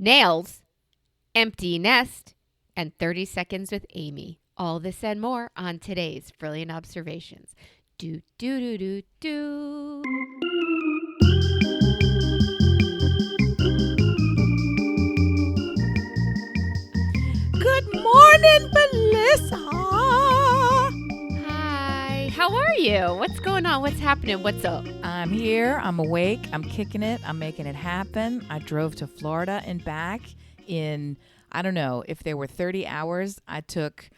nails, empty nest, and 30 seconds with Amy. All this and more on today's Brilliant Observations. Do, do, do, do, do. Good morning, Melissa. Hi, how are you? What's going on? What's happening? What's up? I'm here. I'm awake. I'm kicking it. I'm making it happen. I drove to Florida and back in, I don't know, if there were 30 hours, I took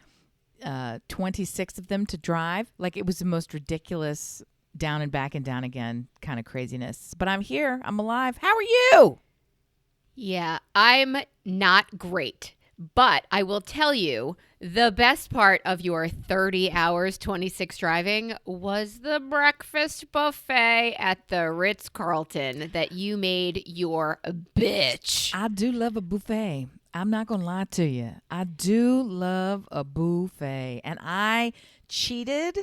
26 of them to drive. Like, it was the most ridiculous down and back and down again kind of craziness. But I'm here. I'm alive. How are you? Yeah, I'm not great. But I will tell you, the best part of your 30 hours, 26 driving was the breakfast buffet at the Ritz-Carlton that you made your bitch. I do love a buffet. I'm not going to lie to you. I do love a buffet. And I cheated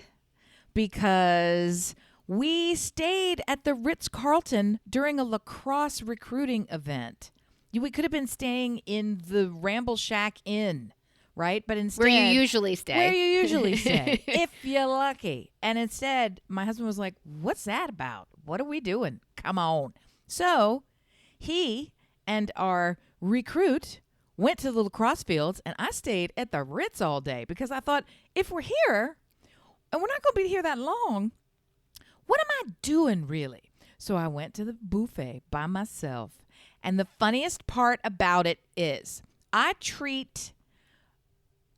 because we stayed at the Ritz-Carlton during a lacrosse recruiting event. We could have been staying in the Ramble Shack Inn, right? But instead, Where you usually stay. if you're lucky. And instead, my husband was like, what's that about? What are we doing? Come on. So he and our recruit went to the lacrosse fields, and I stayed at the Ritz all day because I thought, if we're here, and we're not going to be here that long, what am I doing really? So I went to the buffet by myself. And the funniest part about it is I treat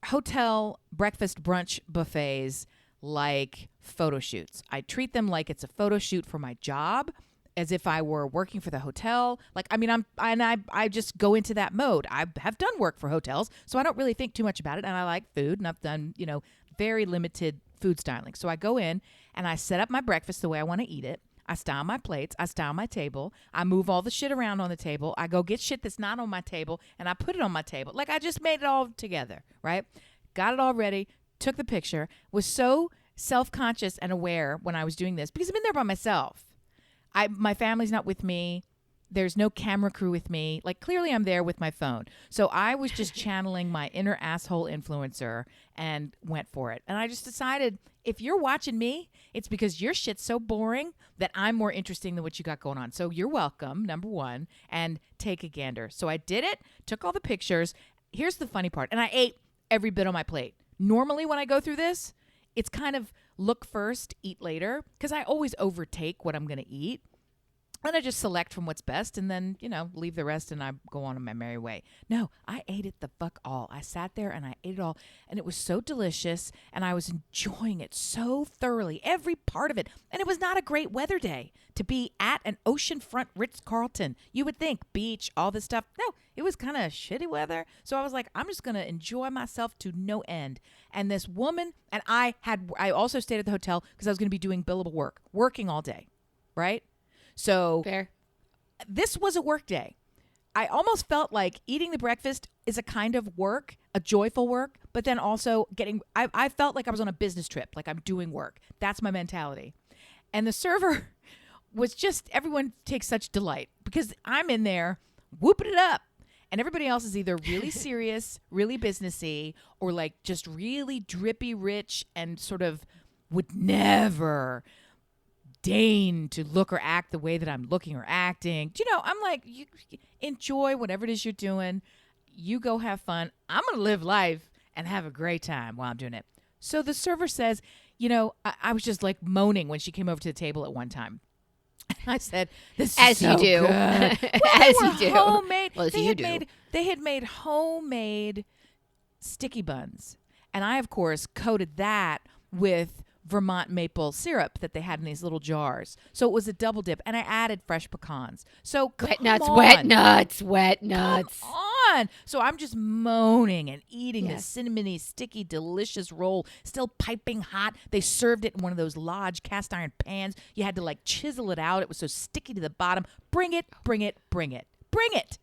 hotel breakfast brunch buffets like photo shoots. I treat them like it's a photo shoot for my job, as if I were working for the hotel. Like, I mean, I just go into that mode. I have done work for hotels, so I don't really think too much about it. And I like food, and I've done, very limited food styling. So I go in and I set up my breakfast the way I want to eat it. I style my plates. I style my table. I move all the shit around on the table. I go get shit that's not on my table, and I put it on my table. Like, I just made it all together, right? Got it all ready, took the picture, was so self-conscious and aware when I was doing this because I've been there by myself. My family's not with me. There's no camera crew with me. Like, clearly I'm there with my phone. So I was just channeling my inner asshole influencer and went for it. And I just decided, if you're watching me, it's because your shit's so boring that I'm more interesting than what you got going on. So you're welcome, number one, and take a gander. So I did it, took all the pictures. Here's the funny part. And I ate every bit on my plate. Normally when I go through this, it's kind of look first, eat later, because I always overtake what I'm going to eat. And I just select from what's best and then, leave the rest and I go on my merry way. No, I ate it the fuck all. I sat there and I ate it all. And it was so delicious. And I was enjoying it so thoroughly, every part of it. And it was not a great weather day to be at an oceanfront Ritz-Carlton. You would think beach, all this stuff. No, it was kind of shitty weather. So I was like, I'm just going to enjoy myself to no end. And this woman, and I also stayed at the hotel because I was going to be doing billable work, working all day, right? So Fair. This was a work day. I almost felt like eating the breakfast is a kind of work, a joyful work, but then also I felt like I was on a business trip, like I'm doing work. That's my mentality. And the server was just, everyone takes such delight because I'm in there whooping it up. And everybody else is either really serious, really businessy, or like just really drippy rich and sort of would never deign to look or act the way that I'm looking or acting. I'm like, you enjoy whatever it is you're doing. You go have fun. I'm going to live life and have a great time while I'm doing it. So the server says, I was just like moaning when she came over to the table at one time. I said, "This is so you do." good." Well, As they were you do. homemade. Well, as you do. They had made homemade sticky buns, and I, of course, coated that with Vermont maple syrup that they had in these little jars. So it was a double dip, and I added fresh pecans. So Wet come nuts, on. wet nuts. Come on. So I'm just moaning and eating Yes. this cinnamony, sticky, delicious roll, still piping hot. They served it in one of those Lodge cast iron pans. You had to like chisel it out. It was so sticky to the bottom. Bring it, bring it, bring it, bring it.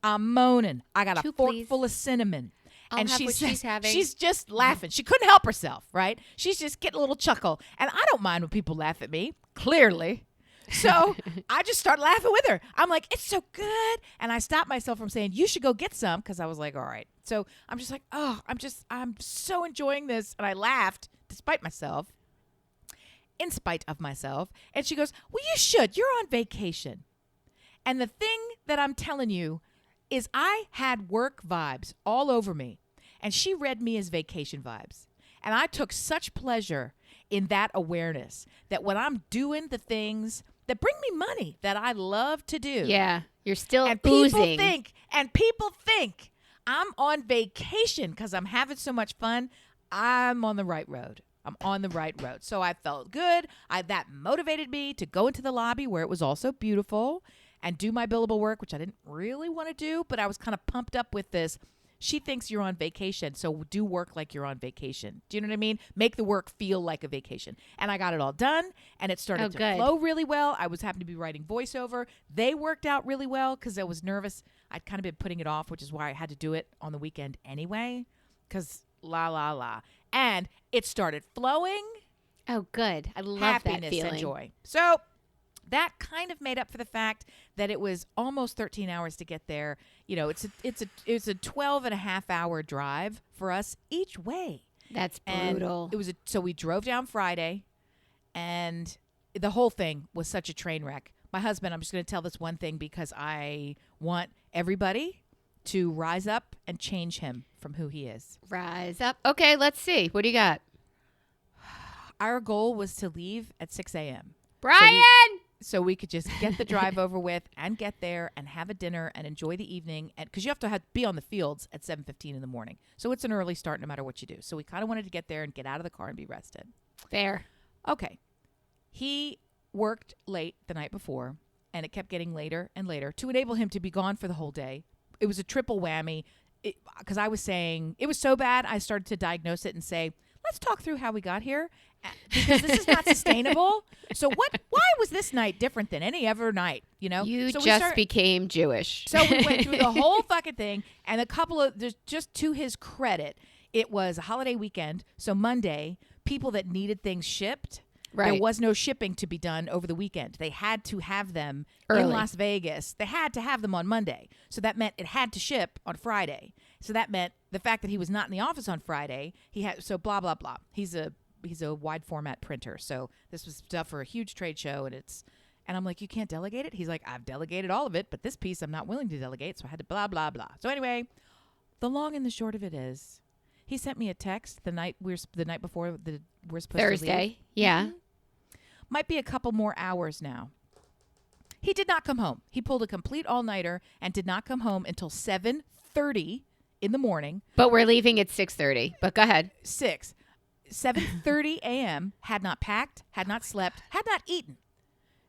I'm moaning. I got a Two, fork please. full of cinnamon. I'll have what she's having. She's just laughing. She couldn't help herself, right? She's just getting a little chuckle. And I don't mind when people laugh at me, clearly. So I just start laughing with her. I'm like, it's so good. And I stopped myself from saying, you should go get some, because I was like, all right. So I'm just like, oh, I'm so enjoying this. And I laughed despite myself, in spite of myself. And she goes, well, you should. You're on vacation. And the thing that I'm telling you is I had work vibes all over me. And she read me as vacation vibes. And I took such pleasure in that awareness that when I'm doing the things that bring me money that I love to do. Yeah, you're still and oozing. People think I'm on vacation because I'm having so much fun. I'm on the right road. I'm on the right road. So I felt good. That motivated me to go into the lobby where it was also beautiful and do my billable work, which I didn't really want to do, but I was kind of pumped up with this. She thinks you're on vacation, so do work like you're on vacation. Do you know what I mean? Make the work feel like a vacation. And I got it all done, and it started to flow really well. I was happy to be writing voiceover. They worked out really well because I was nervous. I'd kind of been putting it off, which is why I had to do it on the weekend anyway, because la. And it started flowing. Oh, good. I love happiness that feeling. And joy. So that kind of made up for the fact that it was almost 13 hours to get there. You know, it's a 12 and a half hour drive for us each way. That's brutal. And so we drove down Friday, and the whole thing was such a train wreck. My husband, I'm just going to tell this one thing because I want everybody to rise up and change him from who he is. Rise up. Okay, let's see. What do you got? Our goal was to leave at 6 a.m. Brian! So we could just get the drive over with and get there and have a dinner and enjoy the evening. And because you have to be on the fields at 7:15 in the morning. So it's an early start no matter what you do. So we kind of wanted to get there and get out of the car and be rested. Fair. Okay. He worked late the night before, and it kept getting later and later to enable him to be gone for the whole day. It was a triple whammy because I was saying it was so bad I started to diagnose it and say, let's talk through how we got here because this is not sustainable. So why was this night different than any other night? You know, you just became Jewish. So we went through the whole fucking thing, and just to his credit, it was a holiday weekend. So Monday, people that needed things shipped, right. There was no shipping to be done over the weekend. They had to have them early. In Las Vegas. They had to have them on Monday. So that meant it had to ship on Friday. So that meant the fact that he was not in the office on Friday, blah, blah, blah. He's a wide format printer. So this was stuff for a huge trade show, and I'm like, you can't delegate it? He's like, I've delegated all of it, but this piece I'm not willing to delegate, so I had to blah, blah, blah. So anyway, the long and the short of it is, he sent me a text the night before we're supposed Thursday. to leave. Yeah. Mm-hmm. Might be a couple more hours now. He did not come home. He pulled a complete all-nighter and did not come home until 7:30 in the morning. But we're leaving at 6:30. But go ahead. 7:30 a.m. Had not packed, had not slept, had not eaten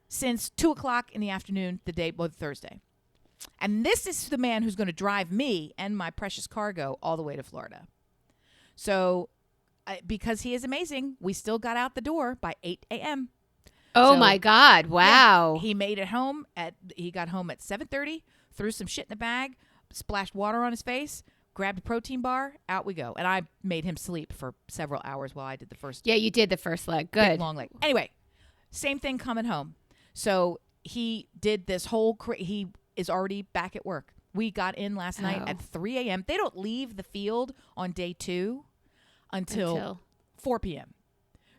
since 2 o'clock in the afternoon Thursday. And this is the man who's going to drive me and my precious cargo all the way to Florida. So because he is amazing, we still got out the door by 8 a.m. Oh, my God. Wow. Yeah, he made it home he got home at 7:30, threw some shit in the bag, splashed water on his face, grabbed a protein bar, out we go. And I made him sleep for several hours while I did the first. Yeah, you did the first leg. Good. Big, long leg. Anyway, same thing coming home. So he did this whole, he is already back at work. We got in last night at 3 a.m. They don't leave the field on day 2 until 4 p.m.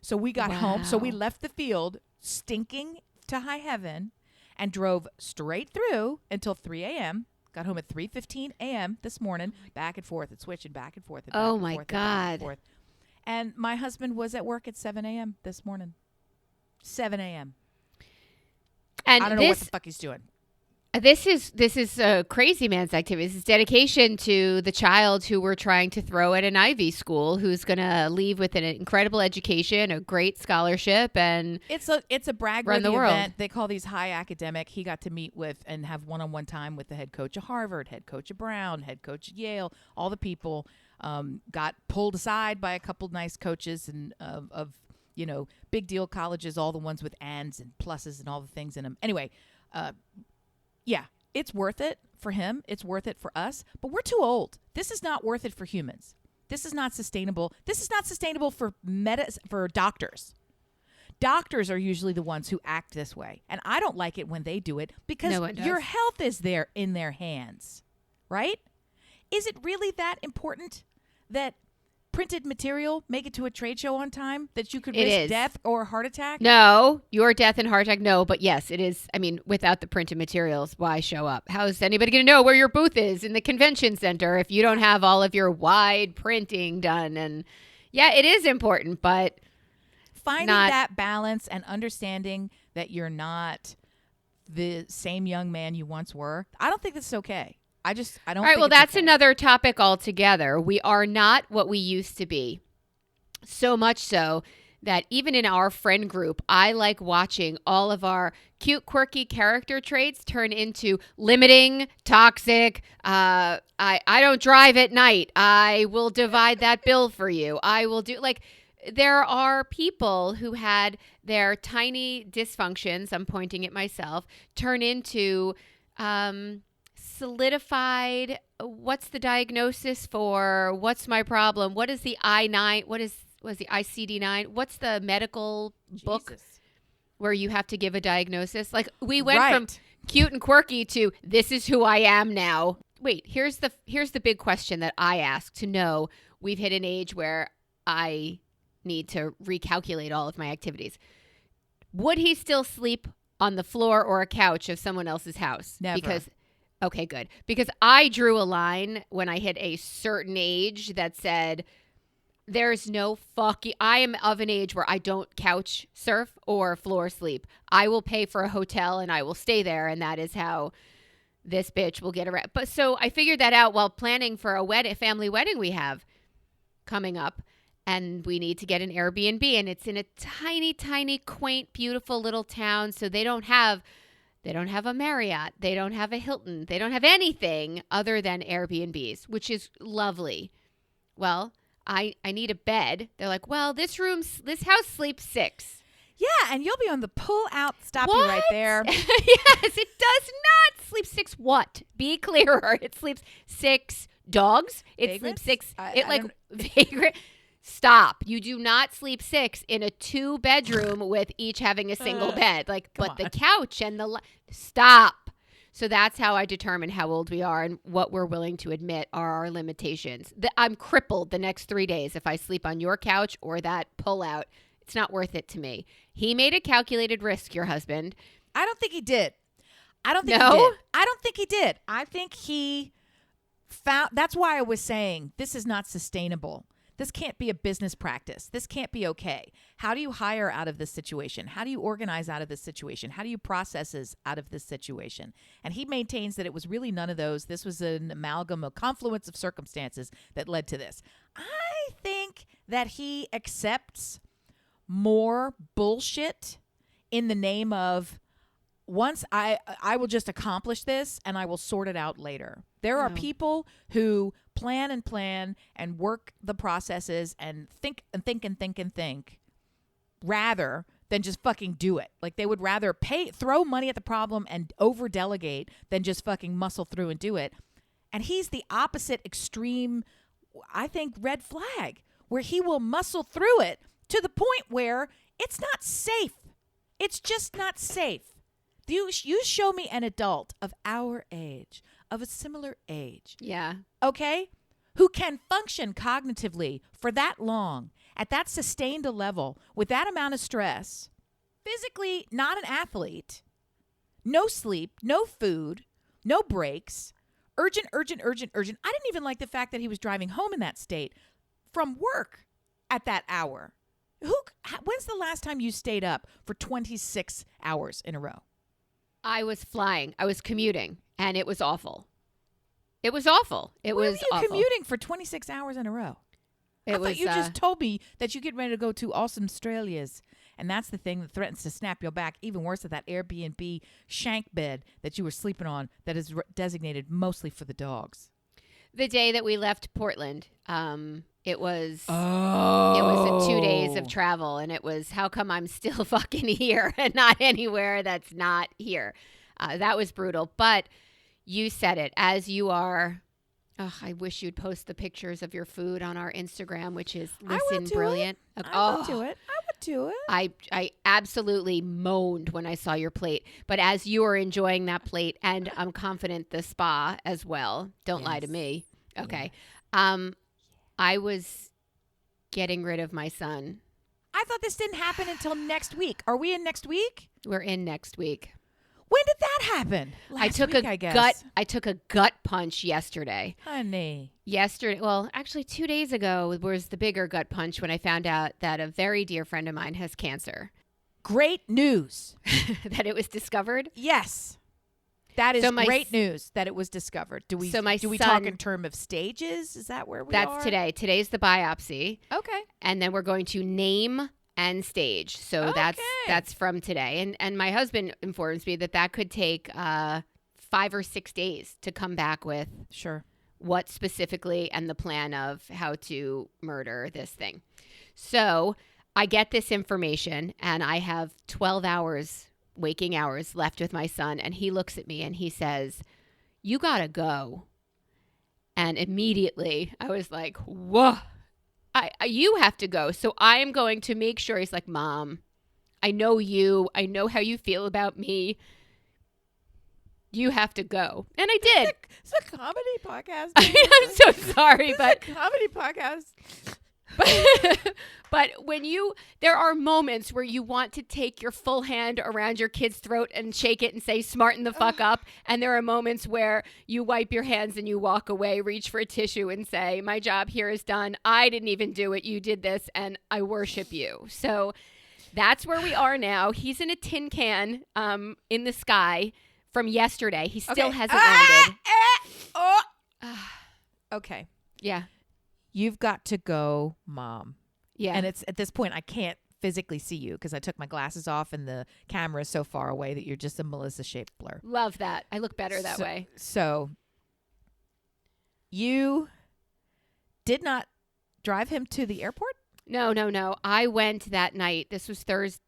So we got home. So we left the field stinking to high heaven and drove straight through until 3 a.m. Got home at 3:15 a.m. this morning, back and forth and switching back and forth. And back oh, and my forth God. And back and forth. And my husband was at work at 7 a.m. this morning. 7 a.m. And I don't know what the fuck he's doing. This is a crazy man's activity. This is dedication to the child who we're trying to throw at an Ivy school, who's going to leave with an incredible education, a great scholarship, and it's a brag-worthy event. They call these high academic. He got to meet with and have one-on-one time with the head coach of Harvard, head coach of Brown, head coach of Yale. All the people got pulled aside by a couple nice coaches and of big deal colleges, all the ones with ands and pluses and all the things in them. Anyway. Yeah, it's worth it for him. It's worth it for us. But we're too old. This is not worth it for humans. This is not sustainable. This is not sustainable for doctors. Doctors are usually the ones who act this way. And I don't like it when they do it because No one does. your health is there in their hands, right? Is it really that important that printed material make it to a trade show on time, that you could risk death or a heart attack? No, your death and heart attack, no. But yes, it is. I mean, without the printed materials, why show up? How is anybody going to know where your booth is in the convention center if you don't have all of your wide printing done? And yeah, it is important, but finding that balance and understanding that you're not the same young man you once were, I don't think that's okay. I don't All right, think well, it's that's okay. another topic altogether. We are not what we used to be. So much so that even in our friend group, I like watching all of our cute, quirky character traits turn into limiting, toxic, I don't drive at night. I will divide that bill for you. I will do, like, there are people who had their tiny dysfunctions, I'm pointing at myself, turn into solidified, what's the diagnosis for, what's my problem, what is the I-9, what is the ICD-9, what's the medical book where you have to give a diagnosis? Like, we went from cute and quirky to this is who I am now. Wait, here's the big question that I ask to know we've hit an age where I need to recalculate all of my activities. Would he still sleep on the floor or a couch of someone else's house? Never. Okay, good. Because I drew a line when I hit a certain age that said, there's no fucking, I am of an age where I don't couch surf or floor sleep. I will pay for a hotel and I will stay there. And that is how this bitch will get around. But so I figured that out while planning for a family wedding we have coming up. And we need to get an Airbnb. And it's in a tiny, tiny, quaint, beautiful little town. So they don't have a Marriott. They don't have a Hilton. They don't have anything other than Airbnbs, which is lovely. Well, I need a bed. They're like, well, this house sleeps 6. Yeah, and you'll be on the pull out, stop you right there. Yes, it does not sleep 6 what? Be clearer. It sleeps 6 dogs. It Vagrants? sleeps 6 vagrant. Stop. You do not sleep 6 in a 2-bedroom with each having a single bed. Like, but the couch and stop. So that's how I determine how old we are and what we're willing to admit are our limitations. I'm crippled the next 3 days if I sleep on your couch or that pull-out. It's not worth it to me. He made a calculated risk, your husband. I don't think he did. I don't think he did. I think he found, that's why I was saying this is not sustainable. This can't be a business practice. This can't be okay. How do you hire out of this situation? How do you organize out of this situation? How do you processes out of this situation? And he maintains that it was really none of those. This was an amalgam, a confluence of circumstances that led to this. I think that he accepts more bullshit in the name of, once I will just accomplish this and I will sort it out later. There are people who plan and work the processes and think rather than just fucking do it. Like, they would rather throw money at the problem and over delegate than just fucking muscle through and do it. And he's the opposite extreme, I think, red flag, where he will muscle through it to the point where it's not safe. It's just not safe. You show me an adult of our age, of a similar age. Yeah. Okay? Who can function cognitively for that long, at that sustained a level, with that amount of stress, physically not an athlete, no sleep, no food, no breaks, urgent. I didn't even like the fact that he was driving home in that state from work at that hour. When's the last time you stayed up for 26 hours in a row? I was flying. I was commuting, and it was awful. It was awful. It was awful. Why were you commuting for 26 hours in a row? I thought you just told me that you get ready to go to awesome Australia's, and that's the thing that threatens to snap your back even worse at that Airbnb shank bed that you were sleeping on that is designated mostly for the dogs. The day that we left Portland, it was 2 days of travel, and it was, how come I'm still fucking here and not anywhere that's not here? That was brutal. But you said it, as you are. Oh, I wish you'd post the pictures of your food on our Instagram, which is Listen Brilliant. I would do it. to it. I absolutely moaned when I saw your plate. But as you are enjoying that plate, and I'm confident the spa as well. Don't lie to me. Okay. I was getting rid of my son. I thought this didn't happen until next week. Are we in next week? We're in next week. When did that happen? I took a gut punch yesterday. Honey. Well, actually 2 days ago was the bigger gut punch when I found out that a very dear friend of mine has cancer. Great news. That it was discovered? Yes. That is great news that it was discovered. Do we talk in terms of stages? Is that where we are? That's today. Today's the biopsy. Okay. And then we're going to name and stage. So that's from today. And my husband informs me that could take 5 or 6 days to come back with what specifically and the plan of how to murder this thing. So I get this information and I have 12 hours, waking hours left with my son. And he looks at me and he says, "You got to go." And immediately I was like, whoa. You have to go. So I am going to make sure. He's like, "Mom, I know you. I know how you feel about me. You have to go." And I did. It's a comedy podcast. I'm so sorry, but it's a comedy podcast. But there are moments where you want to take your full hand around your kid's throat and shake it and say, "Smarten the fuck up." And there are moments where you wipe your hands and you walk away, reach for a tissue and say, "My job here is done. I didn't even do it. You did this and I worship you." So that's where we are now. He's in a tin can in the sky from yesterday. He still hasn't landed. Okay. Yeah. You've got to go, Mom. Yeah. And it's at this point, I can't physically see you because I took my glasses off and the camera is so far away that you're just a Melissa-shaped blur. Love that. I look better that way. So you did not drive him to the airport? No. I went that night. This was Thursday.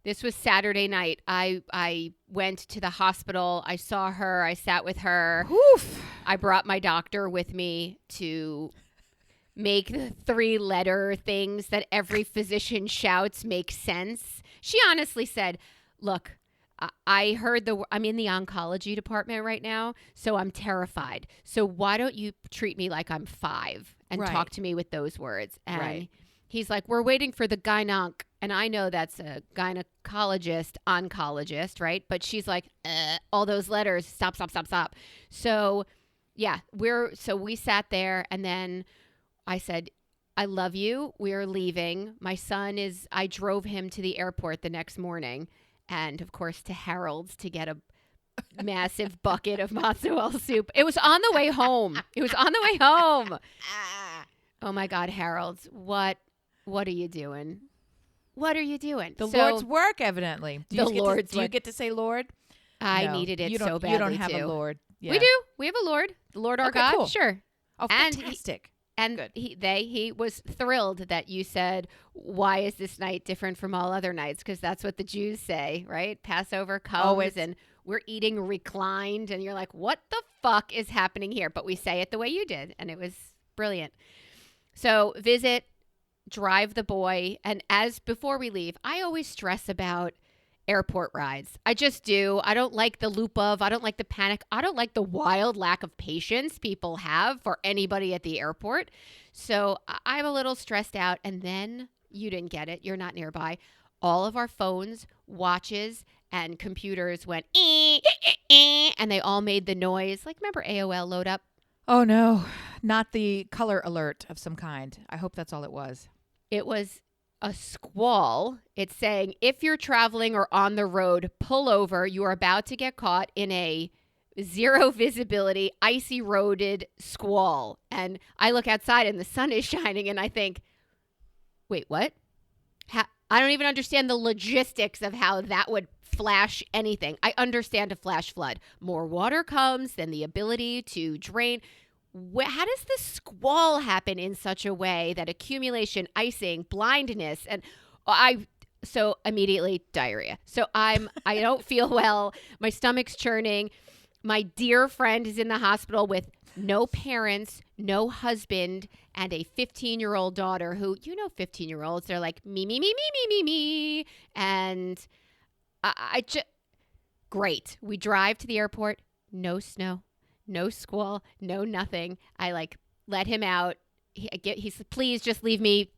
This was Saturday night. I went to the hospital. I saw her. I sat with her. Oof. I brought my doctor with me to make the 3-letter things that every physician shouts make sense. She honestly said, "Look, I heard I'm in the oncology department right now, so I'm terrified. So why don't you treat me like I'm 5 and talk to me with those words?" And he's like, "We're waiting for the gynecologist." And I know that's a gynecologist, oncologist, right? But she's like, all those letters, stop. So yeah, we sat there and then I said, "I love you. We are leaving. My son I drove him to the airport the next morning and of course to Harold's to get a massive bucket of mozzarella soup. It was on the way home. Oh my God, Harold's. What are you doing? What are you doing? The Lord's work, evidently. Do you get to say Lord? I needed it so badly. You don't have a Lord. Yeah. We do. We have a Lord. The Lord our God. Cool. Sure. Oh, fantastic. And good. He was thrilled that you said, "Why is this night different from all other nights?" Because that's what the Jews say, right? Passover comes and we're eating reclined. And you're like, what the fuck is happening here? But we say it the way you did. And it was brilliant. So visit, drive the boy. And before we leave, I always stress about airport rides. I just do. I don't like the loop of, I don't like the panic. I don't like the wild lack of patience people have for anybody at the airport. So I'm a little stressed out. And then you didn't get it. You're not nearby. All of our phones, watches, and computers went and they all made the noise. Like, remember AOL load up? Oh no, not the color alert of some kind. I hope that's all it was. It was a squall. It's saying, if you're traveling or on the road, pull over. You are about to get caught in a zero visibility, icy roaded squall. And I look outside and the sun is shining and I think, wait, what? I don't even understand the logistics of how that would flash anything. I understand a flash flood. More water comes, then the ability to drain. How does the squall happen in such a way that accumulation, icing, blindness, and so immediately diarrhea. So I don't feel well. My stomach's churning. My dear friend is in the hospital with no parents, no husband, and a 15-year-old daughter who, 15-year-olds, they're like, me, me, me, me, me, me, me. And I just, great. We drive to the airport, no snow, no squall, no nothing. I let him out. He said, please just leave me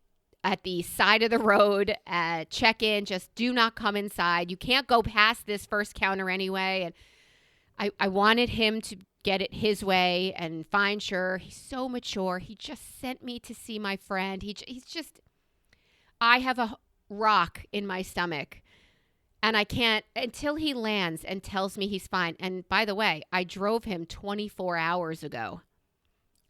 at the side of the road, check in, just do not come inside. You can't go past this first counter anyway. And I wanted him to get it his way and fine, sure. He's so mature. He just sent me to see my friend. He's just, I have a rock in my stomach and I can't until he lands and tells me he's fine. And by the way, I drove him 24 hours ago.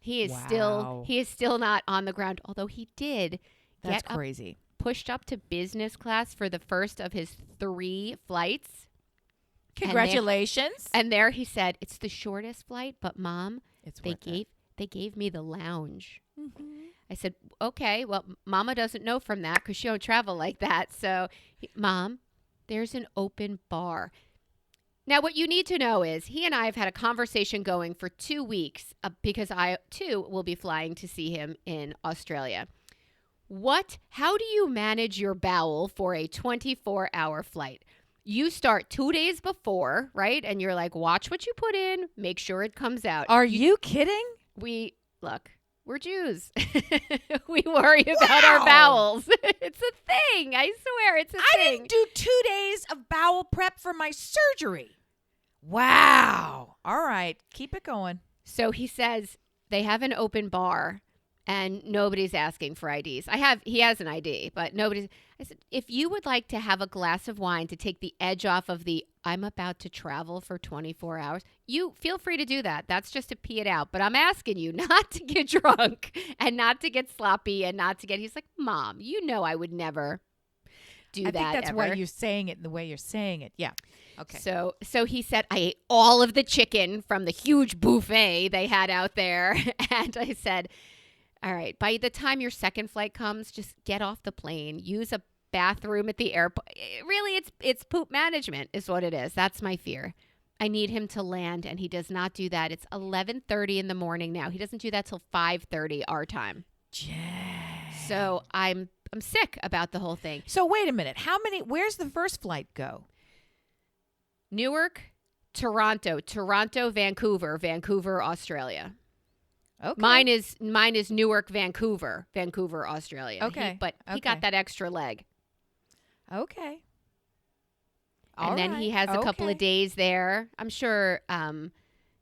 He is still not on the ground, although he did That's crazy. Pushed up to business class for the first of his 3 flights. Congratulations. And there he said, it's the shortest flight, but Mom, they gave me the lounge. Mm-hmm. I said, okay, well, Mama doesn't know from that because she don't travel like that. So, Mom, there's an open bar. Now, what you need to know is he and I have had a conversation going for 2 weeks because I, too, will be flying to see him in Australia. How do you manage your bowel for a 24-hour flight? You start 2 days before, right? And you're like, watch what you put in. Make sure it comes out. Are you kidding? We're Jews. We worry about our bowels. It's a thing. I swear, it's a thing. I didn't do 2 days of bowel prep for my surgery. Wow. All right. Keep it going. So he says they have an open bar and nobody's asking for IDs. He has an ID, but nobody's. I said, if you would like to have a glass of wine to take the edge off of I'm about to travel for 24 hours, you feel free to do that. That's just to pee it out. But I'm asking you not to get drunk and not to get sloppy and he's like, Mom, I would never do that. I think that's ever. why you're saying it the way you're saying it. Yeah. Okay. So he said, I ate all of the chicken from the huge buffet they had out there. And I said, all right, by the time your second flight comes, just get off the plane, use a bathroom at the airport. Really, it's poop management is what it is. That's my fear. I need him to land, and he does not do that. It's 11:30 in the morning now. He doesn't do that till 5:30 our time. So I'm sick about the whole thing. So wait a minute. Where's the first flight go? Newark, Toronto, Vancouver, Australia. Okay. Mine is Newark, Vancouver, Australia. Okay. He got that extra leg. Okay. And then he has a couple of days there. I'm sure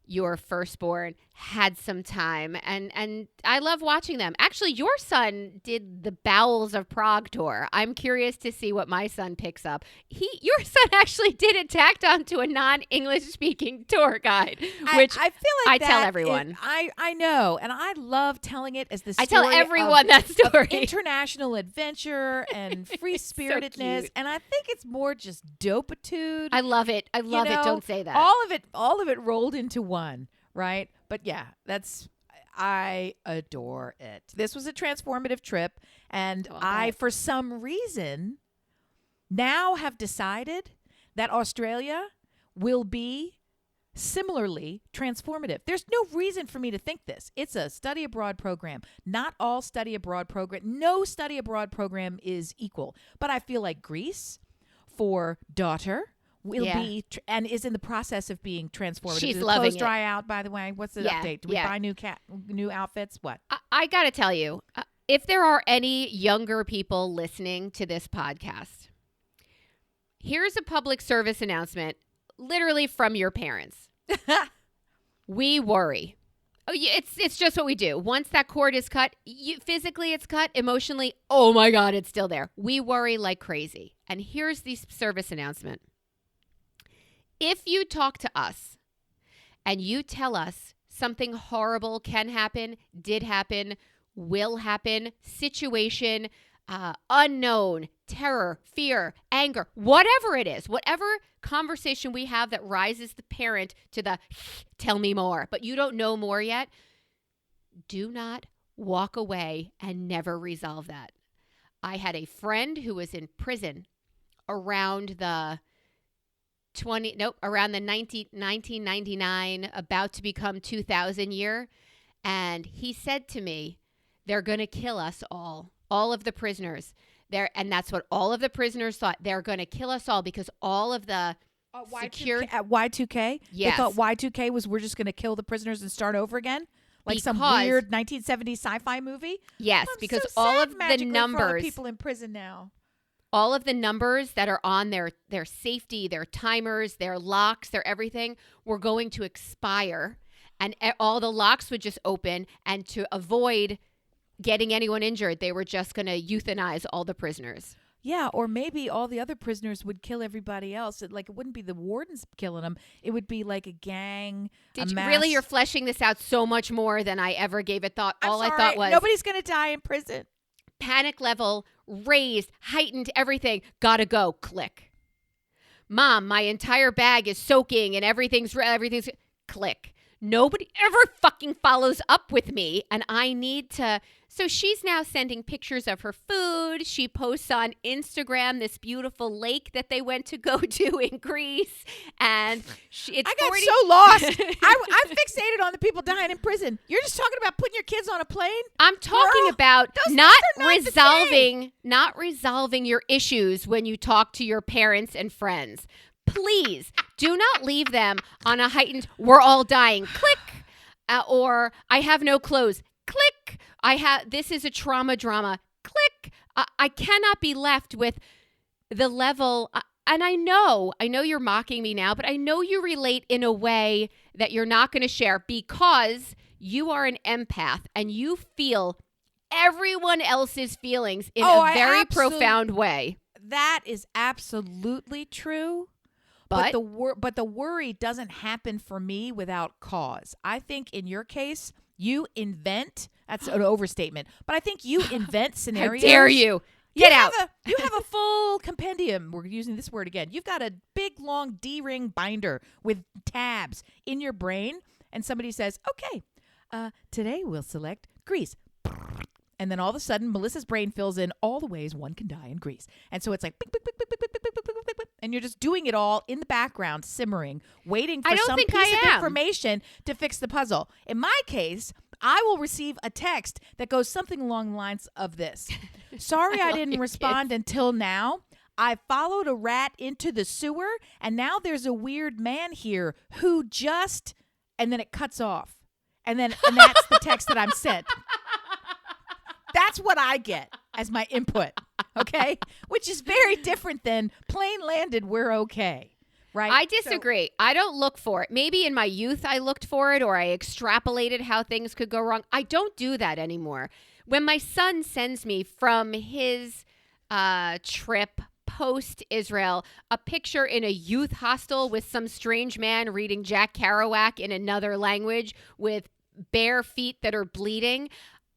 your firstborn had some time. And I love watching them. Actually, your son did the Bowels of Prague tour. I'm curious to see what my son picks up. Your son actually did it tacked onto a non-English speaking tour guide, which I feel like I tell everyone. I know. And I love telling it as the story I tell everyone that story. Of international adventure and free-spiritedness. So and I think it's more just dopitude. I love it. I love it. Don't say that. All of it rolled into one, right? But yeah, I adore it. This was a transformative trip, and I, for some reason, now have decided that Australia will be similarly transformative. There's no reason for me to think this. It's a study abroad program. Not all study abroad program. No study abroad program is equal. But I feel like Greece, for daughter, will be and is in the process of being transformative. She's Did the loving clothes it. dry out, by the way? What's the update? Do we buy new outfits? What? I got to tell you, if there are any younger people listening to this podcast, here's a public service announcement, literally from your parents. We worry. Oh, yeah, it's just what we do. Once that cord is cut, physically it's cut, emotionally, oh my God, it's still there. We worry like crazy. And here's the service announcement. If you talk to us and you tell us something horrible can happen, did happen, will happen, situation, unknown, terror, fear, anger, whatever it is, whatever conversation we have that rises the parent to the tell me more, but you don't know more yet, do not walk away and never resolve that. I had a friend who was in prison around the around the 1999, about to become 2000 year. And he said to me, they're going to kill us all of the prisoners there. And that's what all of the prisoners thought. They're going to kill us all because all of the security at Y2K. Yes. They thought Y2K was we're just going to kill the prisoners and start over again, like some Because- weird 1970s sci-fi movie. Yes, I'm because so all sad of the magically for all the numbers, people in prison now. all of the numbers that are on their safety, their timers, their locks, their everything were going to expire, and all the locks would just open. And to avoid getting anyone injured, they were just going to euthanize all the prisoners. Yeah, or maybe all the other prisoners would kill everybody else. It wouldn't be the wardens killing them. It would be like a gang. Really, you're fleshing this out so much more than I ever gave it thought. All I thought was nobody's going to die in prison. Panic level raised, heightened, everything. Gotta go. Click. Mom, my entire bag is soaking and everything's click. Nobody ever fucking follows up with me, and I need to. So she's now sending pictures of her food. She posts on Instagram this beautiful lake that they went to go to in Greece, and I got so lost. I'm fixated on the people dying in prison. You're just talking about putting your kids on a plane. I'm talking Girl, about those not things are not resolving your issues when you talk to your parents and friends. Please do not leave them on a heightened, we're all dying, click, or I have no clothes, click, this is a trauma drama, click. I cannot be left with the level, and I know you're mocking me now, but I know you relate in a way that you're not going to share because you are an empath and you feel everyone else's feelings in a very profound way. That is absolutely true. But the worry doesn't happen for me without cause. I think in your case, you invent. That's an overstatement. But I think you invent scenarios. How dare you? Get out. You have a full compendium. We're using this word again. You've got a big, long D-ring binder with tabs in your brain. And somebody says, okay, today we'll select Greece. And then all of a sudden, Melissa's brain fills in all the ways one can die in Greece. And so it's like, and you're just doing it all in the background, simmering, waiting for some piece of information to fix the puzzle. In my case, I will receive a text that goes something along the lines of this. Sorry I didn't respond until now. I followed a rat into the sewer, and now there's a weird man here who just, and then it cuts off. And that's the text that I'm sent. That's what I get as my input, okay? Which is very different than plane landed, we're okay, right? I disagree. I don't look for it. Maybe in my youth I looked for it or I extrapolated how things could go wrong. I don't do that anymore. When my son sends me from his trip post-Israel a picture in a youth hostel with some strange man reading Jack Kerouac in another language with bare feet that are bleeding,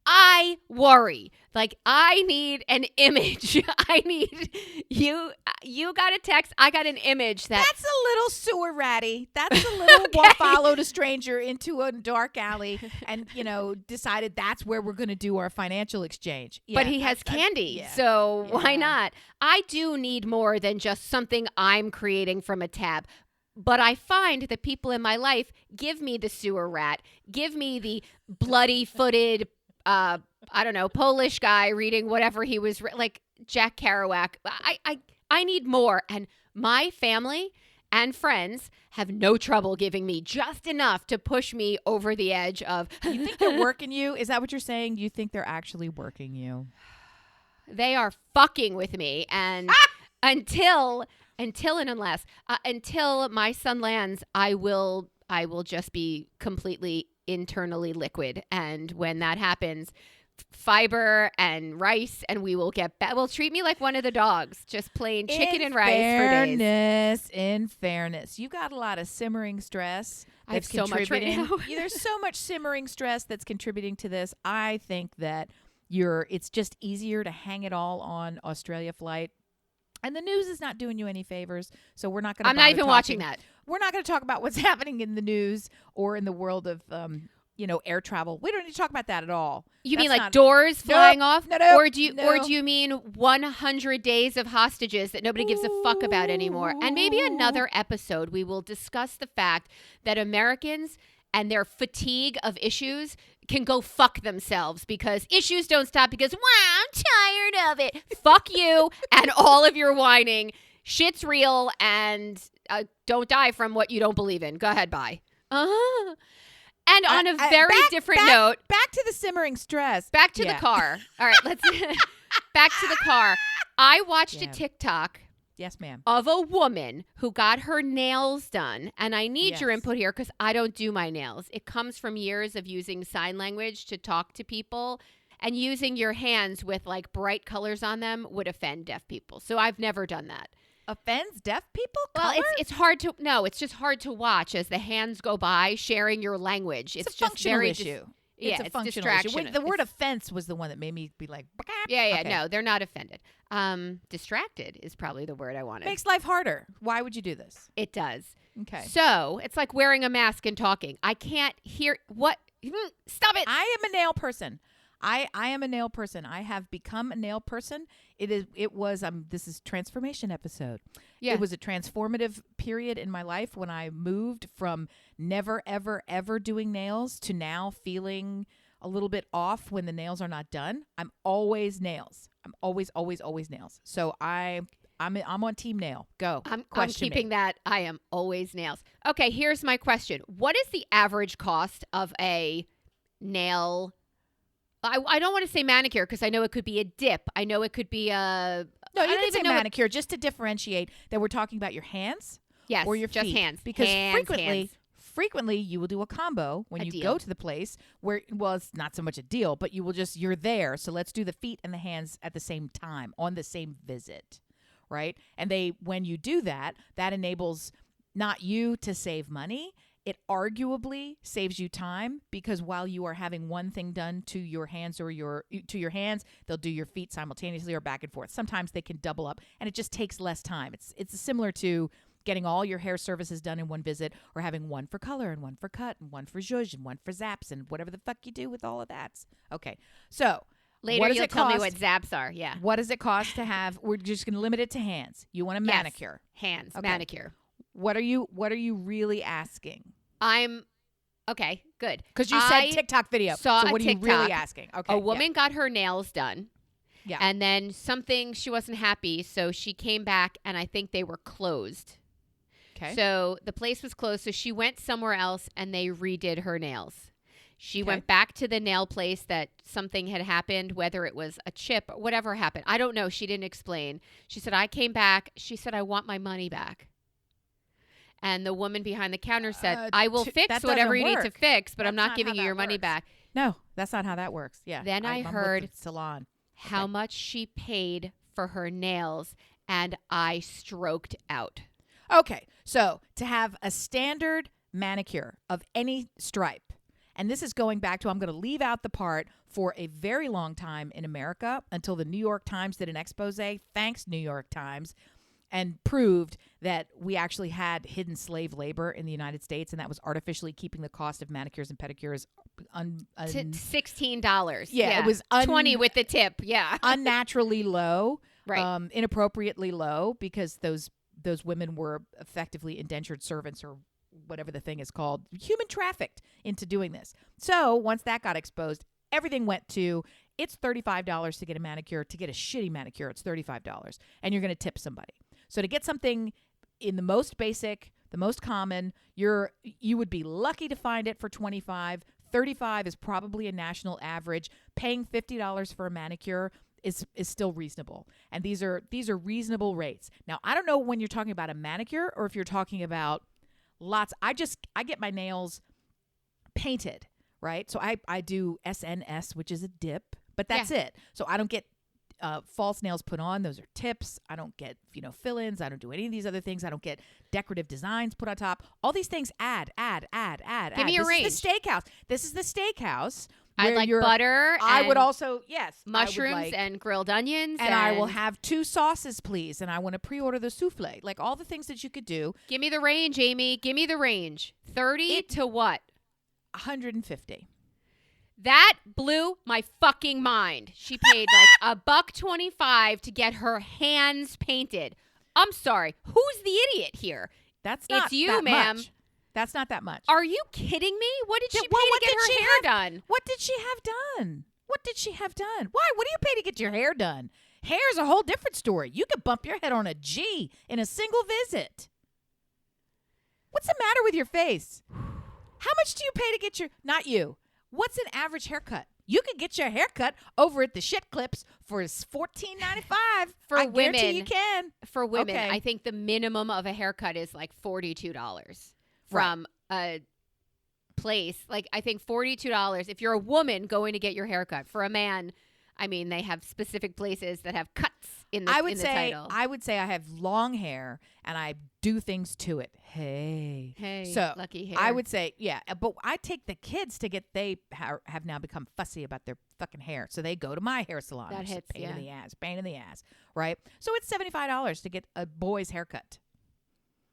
I worry. Like, I need an image. I need you got a text. I got an image that's a little sewer ratty. That's a little followed a stranger into a dark alley and, decided that's where we're going to do our financial exchange. Yeah, but he has candy. So why not? I do need more than just something I'm creating from a tab. But I find that people in my life give me the sewer rat, give me the bloody-footed I don't know, Polish guy reading whatever he was like Jack Kerouac. I need more, and my family and friends have no trouble giving me just enough to push me over the edge of. You think they're working you? Is that what you're saying? You think they're actually working you? They are fucking with me, and until my son lands, I will just be completely internally liquid, and when that happens, fiber and rice, and we will get back. Well, treat me like one of the dogs, just plain chicken and rice for days. In fairness, you got a lot of simmering stress. I have so much right now. There's so much simmering stress that's contributing to this. I think that it's just easier to hang it all on Australia flight. And the news is not doing you any favors, so we're not going to. I'm not even watching that. We're not going to talk about what's happening in the news or in the world of air travel. We don't need to talk about that at all. You That's mean like not- doors flying Nope. off? No, Or do you mean 100 days of hostages that nobody gives a fuck about anymore? And maybe another episode we will discuss the fact that Americans and their fatigue of issues can go fuck themselves because issues don't stop because, wow, I'm tired of it. Fuck you and all of your whining. Shit's real and don't die from what you don't believe in. Go ahead, bye. Uh-huh. And on a very different note. Back to the simmering stress. Back to the car. All right, let's back to the car. I watched a TikTok. Yes, ma'am. Of a woman who got her nails done. And I need your input here because I don't do my nails. It comes from years of using sign language to talk to people. And using your hands with like bright colors on them would offend deaf people. So I've never done that. Offends deaf people? Well, it's hard to it's just hard to watch as the hands go by sharing your language. It's a just functional very issue. It's a functional issue. The word offense was the one that made me be like, okay. No, they're not offended. Distracted is probably the word I wanted. Makes life harder. Why would you do this? It does. Okay. So it's like wearing a mask and talking. I can't hear what. Stop it. I am a nail person. I am a nail person. I have become a nail person. This is transformation episode. Yeah. It was a transformative period in my life when I moved from never, ever, ever doing nails to now feeling a little bit off when the nails are not done. I'm always nails. I'm always, always, always nails. So I'm on team nail. Go. I'm keeping that. I am always nails. Okay, here's my question. What is the average cost of a nail? I don't want to say manicure because I know it could be a dip. I know it could be a... No, you can say manicure just to differentiate that we're talking about your hands or your feet. Just hands. Because hands. frequently you will do a combo when you go to the place where, well, it's not so much a deal, but you're there. So let's do the feet and the hands at the same time on the same visit, right? And when you do that, that enables not you to save money. It arguably saves you time because while you are having one thing done to your hands they'll do your feet simultaneously or back and forth. Sometimes they can double up and it just takes less time. It's similar to getting all your hair services done in one visit or having one for color and one for cut and one for zhuzh and one for zaps and whatever the fuck you do with all of that. Okay. So later you'll tell me what zaps are. Yeah. What does it cost to have, we're just going to limit it to hands. You want a manicure. Hands. Okay. Manicure. What are you really asking? Okay, good. Because you said TikTok video. So what are you really asking? Okay. A woman got her nails done. Yeah. And then she wasn't happy, so she came back and I think they were closed. Okay. So the place was closed, so she went somewhere else and they redid her nails. She went back to the nail place that something had happened, whether it was a chip or whatever happened. I don't know. She didn't explain. She said, I came back. She said, I want my money back. And the woman behind the counter said, I will fix whatever you need to fix, but I'm not giving you your money back. No, that's not how that works. Yeah. Then I heard salon. how much she paid for her nails, and I stroked out. Okay. So to have a standard manicure of any stripe, and this is going back to, I'm going to leave out the part for a very long time in America until the New York Times did an expose. Thanks, New York Times. And proved that we actually had hidden slave labor in the United States, and that was artificially keeping the cost of manicures and pedicures $16. Yeah, it was 20 with the tip. Yeah, unnaturally low, right? Inappropriately low because those women were effectively indentured servants or whatever the thing is called, human trafficked into doing this. So once that got exposed, everything went to, it's $35 to get a manicure. To get a shitty manicure, it's $35, and you're going to tip somebody. So to get something in the most basic, the most common, you would be lucky to find it for $25. $35 is probably a national average. Paying $50 for a manicure is still reasonable. And these are reasonable rates. Now, I don't know when you're talking about a manicure or if you're talking about lots. I get my nails painted, right? So I do SNS, which is a dip, but that's it. So I don't get false nails put on. Those are tips. I don't get, fill-ins. I don't do any of these other things. I don't get decorative designs put on top. All these things add. Give me a range. This is the steakhouse. I like butter. I would also, mushrooms and grilled onions. And I will have 2 sauces, please. And I want to pre-order the souffle. Like all the things that you could do. Give me the range, Amy. Give me the range. 30 to what? $150. That blew my fucking mind. She paid like $1.25 to get her hands painted. I'm sorry. Who's the idiot here? That's not It's you, that ma'am. much. That's not that much. Are you kidding me? What did she pay Well, to get her hair done? What did she have done? What did she have done? Why? What do you pay to get your hair done? Hair's a whole different story. You could bump your head on a G in a single visit. What's the matter with your face? How much do you pay to get your... Not you. What's an average haircut? You could get your haircut over at the Shit Clips for $14.95. For I women, guarantee you can. For women, Okay. I think the minimum of a haircut is like $42 from a place. Like, I think $42 if you're a woman going to get your haircut. For a man, I mean, they have specific places that have cuts in the, I would in the say title. I would say I have long hair and I do things to it. Hey, so lucky hair. I would say but I take the kids to get. They have now become fussy about their fucking hair, so they go to my hair salon. That which is hits, pain in the ass, right? So it's $75 to get a boy's haircut.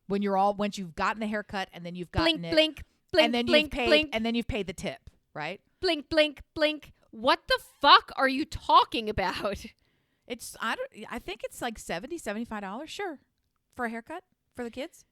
Once you've gotten the haircut and then you've gotten blink, it, blink, blink, and then blink, you've paid, blink, and then you've paid the tip, right? blink, blink, blink. What the fuck are you talking about? I think it's like $75, sure, for a haircut for the kids.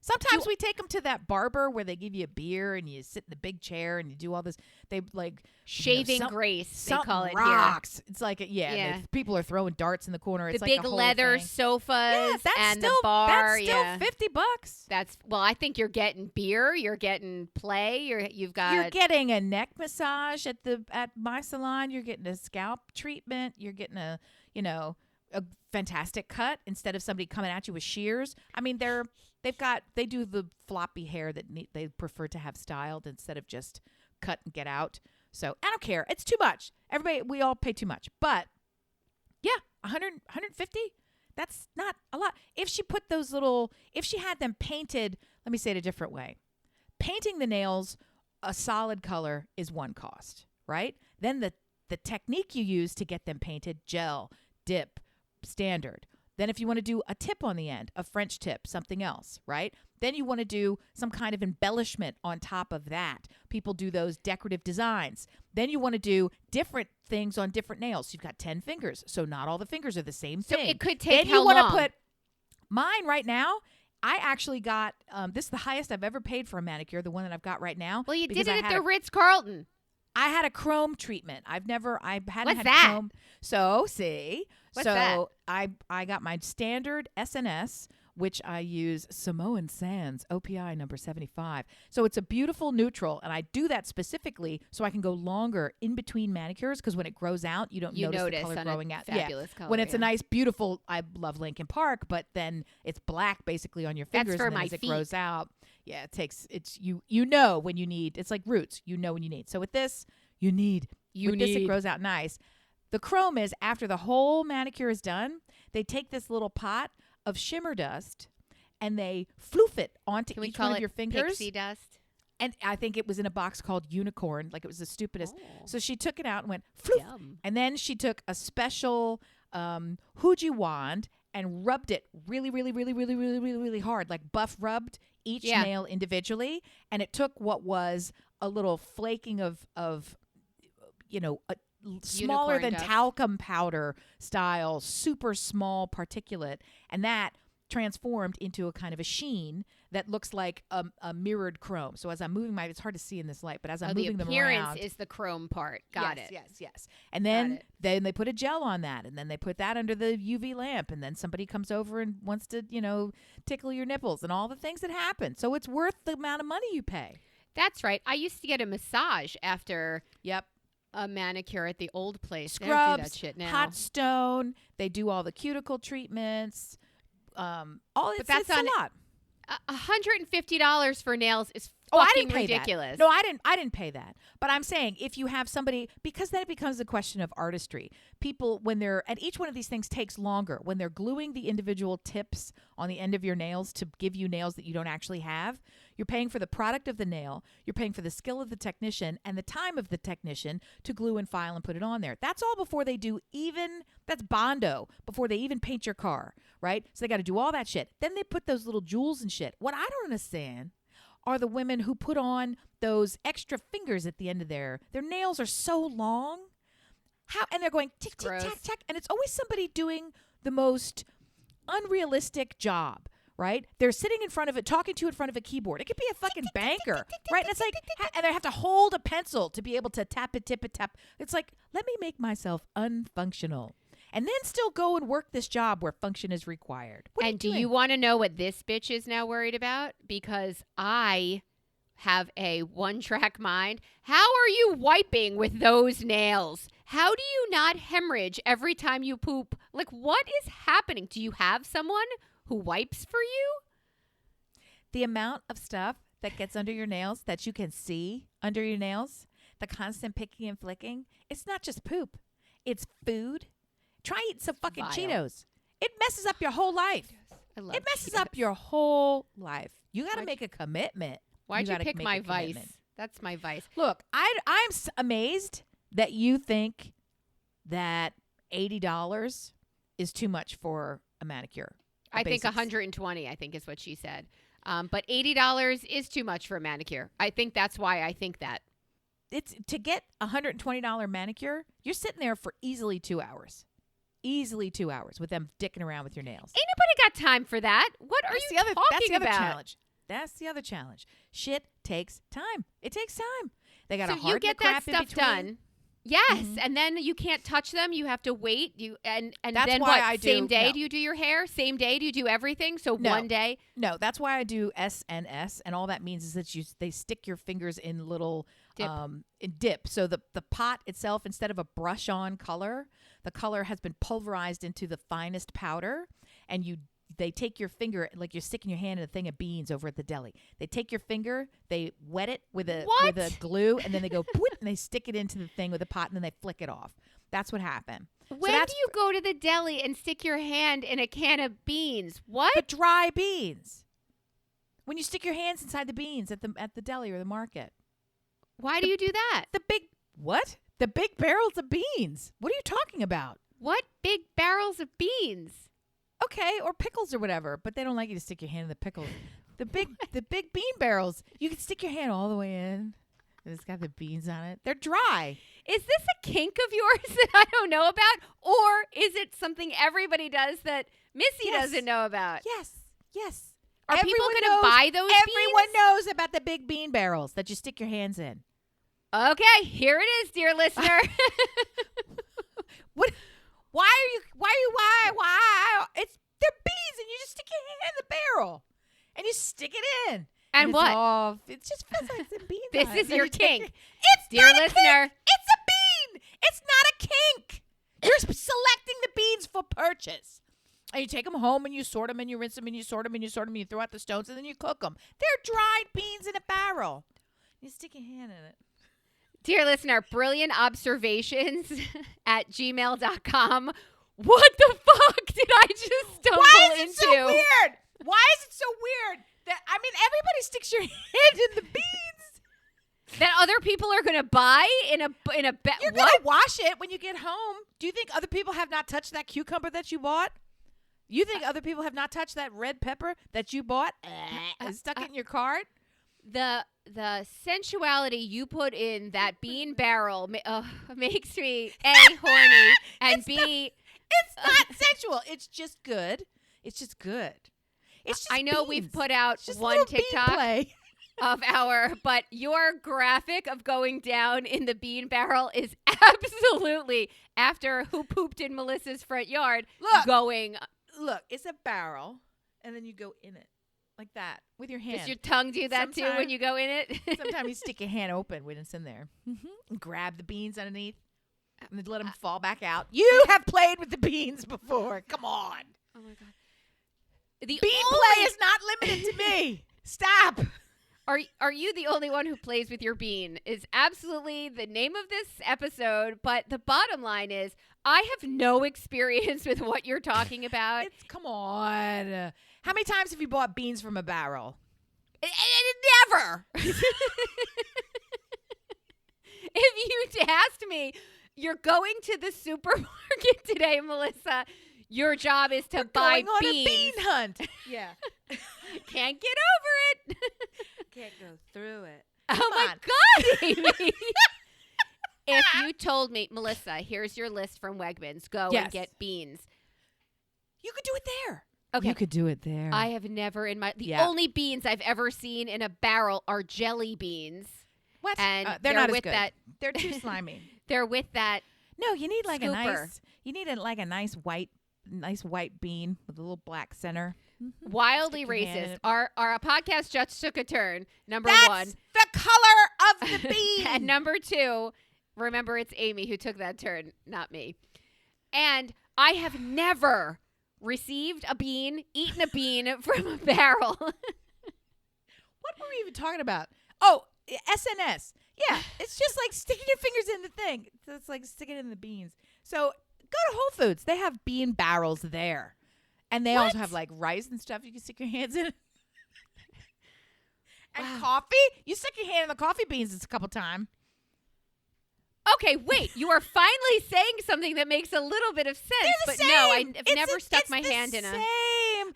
Sometimes we take them to that barber where they give you a beer and you sit in the big chair and you do all this. They like Shaving grace, they call it rocks. here. It's like Yeah. people are throwing darts in the corner. It's The like big a whole leather thing. sofas and still, the bar. That's still yeah. $50. Well, I think you're getting beer, you're getting play, you've got You're getting a neck massage at my salon. You're getting a scalp treatment. You're getting a fantastic cut instead of somebody coming at you with shears. I mean, they do the floppy hair that they prefer to have styled instead of just cut and get out. So I don't care. It's too much. We all pay too much. But yeah, 150. That's not a lot. If she had them painted, let me say it a different way. Painting the nails a solid color is one cost, right? Then the technique you use to get them painted, gel, dip, standard. Then if you want to do a tip on the end, a French tip, something else, right? Then you want to do some kind of embellishment on top of that. People do those decorative designs. Then you want to do different things on different nails. You've got 10 fingers, so not all the fingers are the same thing. So it could take then how you want long? to put mine right now. I actually got this is the highest I've ever paid for a manicure, the one that I've got right now. Well, you because did I it at had the Ritz-Carlton. I had a chrome treatment. I hadn't What's had that? chrome. So see, What's that? I got my standard SNS, which I use Samoan Sands OPI number 75. So it's a beautiful neutral, and I do that specifically so I can go longer in between manicures because when it grows out, you don't notice the color on growing a out. fabulous color. When it's a yeah. nice, beautiful, I love Lincoln Park, but then it's black basically on your fingers. for and then my as it feet. grows out, yeah, you know when you need. It's like roots. You know when you need. So with this, you need. With this, it grows out nice. The chrome is after the whole manicure is done, they take this little pot of shimmer dust and they floof it onto Can we each call one it of your fingers. pixie dust? And I think it was in a box called Unicorn, like it was the stupidest. Oh. So she took it out and went floof. Yum. And then she took a special Huji wand and rubbed it really, really, really, really, really, really, really hard, like buff rubbed each Yeah. nail individually. And it took what was a little flaking of smaller Unicorn than dust. talcum powder style, super small particulate, and that transformed into a kind of a sheen that looks like a mirrored chrome. So as I'm moving it's hard to see in this light, but as I'm the moving them appearance around, is the chrome part. Got it. Yes. And Got then it. they put a gel on that, and then they put that under the UV lamp, and then somebody comes over and wants to, tickle your nipples and all the things that happen. So it's worth the amount of money you pay. That's right. I used to get a massage after Yep. a manicure at the old place. They don't do that Scrubs, shit now. hot stone. They do all the cuticle treatments. It's that's a on- lot. $150 for nails is Oh, I fucking didn't pay ridiculous. that. No, I didn't pay that. But I'm saying if you have somebody, because then it becomes a question of artistry. People, and each one of these things takes longer. When they're gluing the individual tips on the end of your nails to give you nails that you don't actually have, you're paying for the product of the nail, you're paying for the skill of the technician and the time of the technician to glue and file and put it on there. That's all before they do that's Bondo, before they even paint your car, right? So they got to do all that shit. Then they put those little jewels and shit. What I don't understand are the women who put on those extra fingers at the end of their nails are so long. And they're going tick, tick, tack, tack. And it's always somebody doing the most unrealistic job, right? They're sitting in front of it, talking to in front of a keyboard. It could be a fucking banker, right? And it's like, and they have to hold a pencil to be able to tap it, tip it, tap. It's like, let me make myself unfunctional and then still go and work this job where function is required. And do you want to know what this bitch is now worried about? Because I have a one-track mind. How are you wiping with those nails? How do you not hemorrhage every time you poop? Like, what is happening? Do you have someone who wipes for you? The amount of stuff that gets under your nails that you can see under your nails, the constant picking and flicking, it's not just poop. It's food. Try eating some fucking Cheetos. It messes up your whole life. I love It messes Cheetos. up your whole life. You got to make a commitment. Why'd you gotta pick make my a vice? commitment. That's my vice. Look, I'm amazed that you think that $80 is too much for a manicure. I think basics. 120, I think is what she said. But $80 is too much for a manicure. I think that's why I think that. It's to get a $120 manicure, you're sitting there for easily 2 hours. Easily 2 hours with them dicking around with your nails. Ain't nobody got time for that. What are you talking That's the other about? challenge. That's the other challenge. Shit takes time. It takes time. They got to So harden you get the that crap in stuff between. done. Yes, and then you can't touch them. You have to wait. And That's then why what? I do- Same day no. do you do your hair? Same day do you do everything? So No. one day. No, that's why I do SNS, and all that means is that they stick your fingers in little Dip. in dip. So the pot itself, instead of a brush on color, the color has been pulverized into the finest powder, and they take your finger like you're sticking your hand in a thing of beans over at the deli. They take your finger, they wet it with a glue, and then they go and they stick it into the thing with a pot, and then they flick it off. That's what happened. When do you go to the deli and stick your hand in a can of beans? What? The dry beans. When you stick your hands inside the beans at the deli or the market. Why do you do that? The big barrels of beans. What are you talking about? What big barrels of beans? Okay, or pickles or whatever, but they don't like you to stick your hand in the pickles. The big bean barrels. You can stick your hand all the way in. And it's got the beans on it. They're dry. Is this a kink of yours that I don't know about? Or is it something everybody does that Missy doesn't know about? Yes. Are people going to buy those Everyone beans? knows about the big bean barrels that you stick your hands in. Okay, here it is, dear listener. What? Why? They're beans, and you just stick your hand in the barrel, and you stick it in. And what? It just feels like some beans. This on it. is Then your you take kink. it- It's Dear not a listener. kink. It's a bean. It's not a kink. You're selecting the beans for purchase. And you take them home and you sort them and you rinse them and you sort them and you sort them and you throw out the stones and then you cook them. They're dried beans in a barrel. You stick your hand in it. Dear listener, brilliant observations at gmail.com. What the fuck did I just stumble Why is into? it so weird? Why is it so weird? Everybody sticks your hand in the beans. That other people are going to buy in a You're what? going to wash it when you get home. Do you think other people have not touched that cucumber that you bought? You think other people have not touched that red pepper that you bought and stuck it in your cart? The sensuality you put in that bean barrel makes me A, horny, and B... It's not sensual. It's just good. It's just good. It's just I know beans. we've put out It's just one little bean TikTok play. of but your graphic of going down in the bean barrel is absolutely, after who pooped in Melissa's front yard, going... Look, it's a barrel, and then you go in it like that with your hand. Does your tongue do that too when you go in it? Sometimes you stick your hand open when it's in there. And grab the beans underneath and then let them fall back out. You have played with the beans before. Come on. Oh, my God. Bean play is not limited to me. Stop. Are you the only one who plays with your bean is absolutely the name of this episode, but the bottom line is I have no experience with what you're talking about. Come on. How many times have you bought beans from a barrel? Never. If you asked me, you're going to the supermarket today, Melissa, your job is to buy going on beans. a bean hunt. Yeah. Can't get over it. can't go through it. Oh my God, Amy. If you told me, Melissa, here's your list from Wegmans. Go and get beans. You could do it there. Okay. You could do it there. I have never the only beans I've ever seen in a barrel are jelly beans. What? And they're not with as good. That, they're too slimy. They're with that. No, you need like scooper. You need like a nice white bean with a little black center. Mm-hmm. Wildly racist. Our podcast just took a turn. Number That's one. the color of the bean. And number two, remember it's Amy who took that turn, not me. And I have never received a bean, eaten a bean from a barrel. What were we even talking about? Oh, SNS. Yeah, it's just like sticking your fingers in the thing. So it's like sticking it in the beans. So go to Whole Foods. They have bean barrels there. And they also have like rice and stuff you can stick your hands in. And coffee. You stick your hand in the coffee beans a couple times. Okay, wait. You are finally saying something that makes a little bit of sense. But no, I've never stuck my hand in a.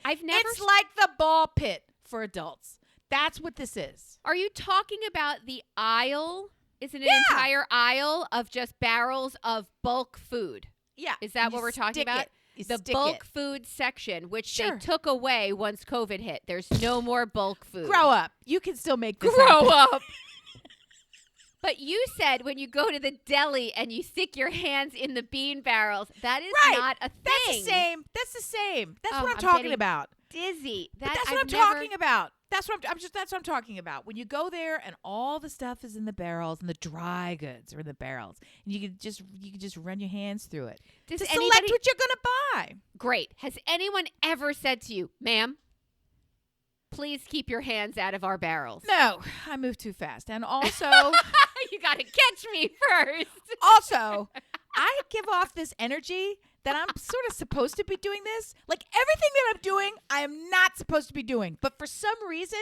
I've never. It's like the ball pit for adults. That's what this is. Are you talking about the aisle? Is it an entire aisle of just barrels of bulk food? Yeah. Is that what we're talking about? The bulk food section, which they took away once COVID hit. There's no more bulk food. Grow up. You can still make this Grow happen. up. But you said when you go to the deli and you stick your hands in the bean barrels, that is not a thing. That's the same. That's the same. That's what I'm getting talking about. Dizzy. That's what I'm talking about. That's what I'm talking about. When you go there and all the stuff is in the barrels and the dry goods are in the barrels, and you can just run your hands through it to select what you're gonna buy. Great. Has anyone ever said to you, ma'am, please keep your hands out of our barrels? No, I move too fast, and also you gotta catch me first. Also, I give off this energy that I'm sort of supposed to be doing this. Like everything that I'm doing, I am not supposed to be doing. But for some reason,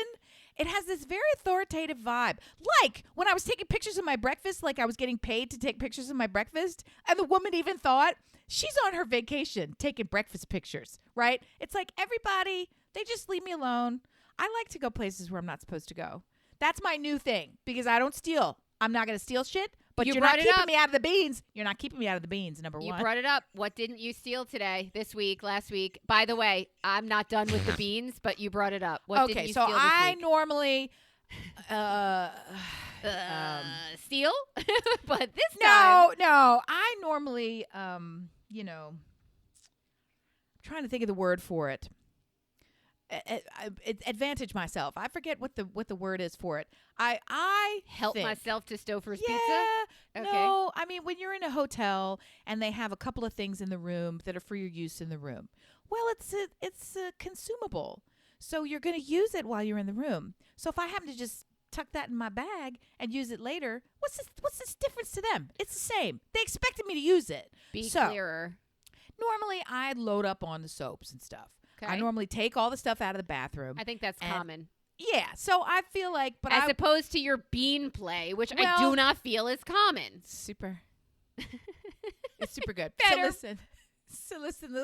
it has this very authoritative vibe. Like when I was taking pictures of my breakfast, like I was getting paid to take pictures of my breakfast. And the woman even thought she's on her vacation taking breakfast pictures, right? It's like everybody, they just leave me alone. I like to go places where I'm not supposed to go. That's my new thing because I don't steal. I'm not going to steal shit. But you're not keeping me out of the beans. You're not keeping me out of the beans, number one. You brought it up. What didn't you steal today, this week, last week? By the way, I'm not done with the beans, but you brought it up. What didn't you steal this week? I normally steal? But this time. No. I normally, I'm trying to think of the word for it. Advantage myself. I forget what the word is for it. I help myself to Stouffer's pizza. Okay. No, I mean when you're in a hotel and they have a couple of things in the room that are for your use in the room. Well, it's a consumable, so you're going to use it while you're in the room. So if I happen to just tuck that in my bag and use it later, what's this difference to them? It's the same. They expected me to use it. Be clearer. Normally, I load up on the soaps and stuff. Okay. I normally take all the stuff out of the bathroom. I think that's common. Yeah, so I feel like, but as opposed to your bean play, which I do not feel is common. Super. It's super good. Better. So listen.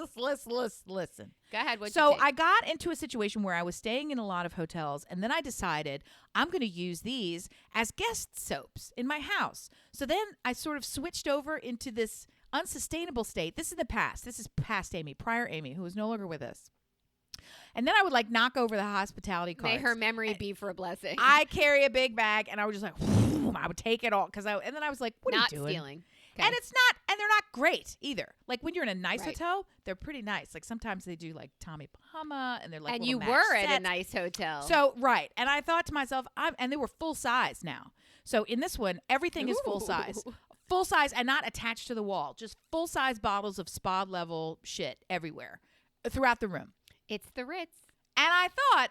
Go ahead. So I got into a situation where I was staying in a lot of hotels, and then I decided I'm going to use these as guest soaps in my house. So then I sort of switched over into this unsustainable state. This is the past. This is past Amy, prior Amy, who is no longer with us. And then I would like knock over the hospitality cards. May her memory be for a blessing. I carry a big bag, and I would just like, I would take it all and then I was like, what are you doing? Not stealing. Okay. And they're not great either. Like when you're in a nice hotel, they're pretty nice. Like sometimes they do like Tommy Bahama, and they're like, and you were at a nice hotel. So right, and I thought to myself, and they were full size now. So in this one, everything is full size. Full size and not attached to the wall. Just full size bottles of spa level shit everywhere throughout the room. It's the Ritz. And I thought,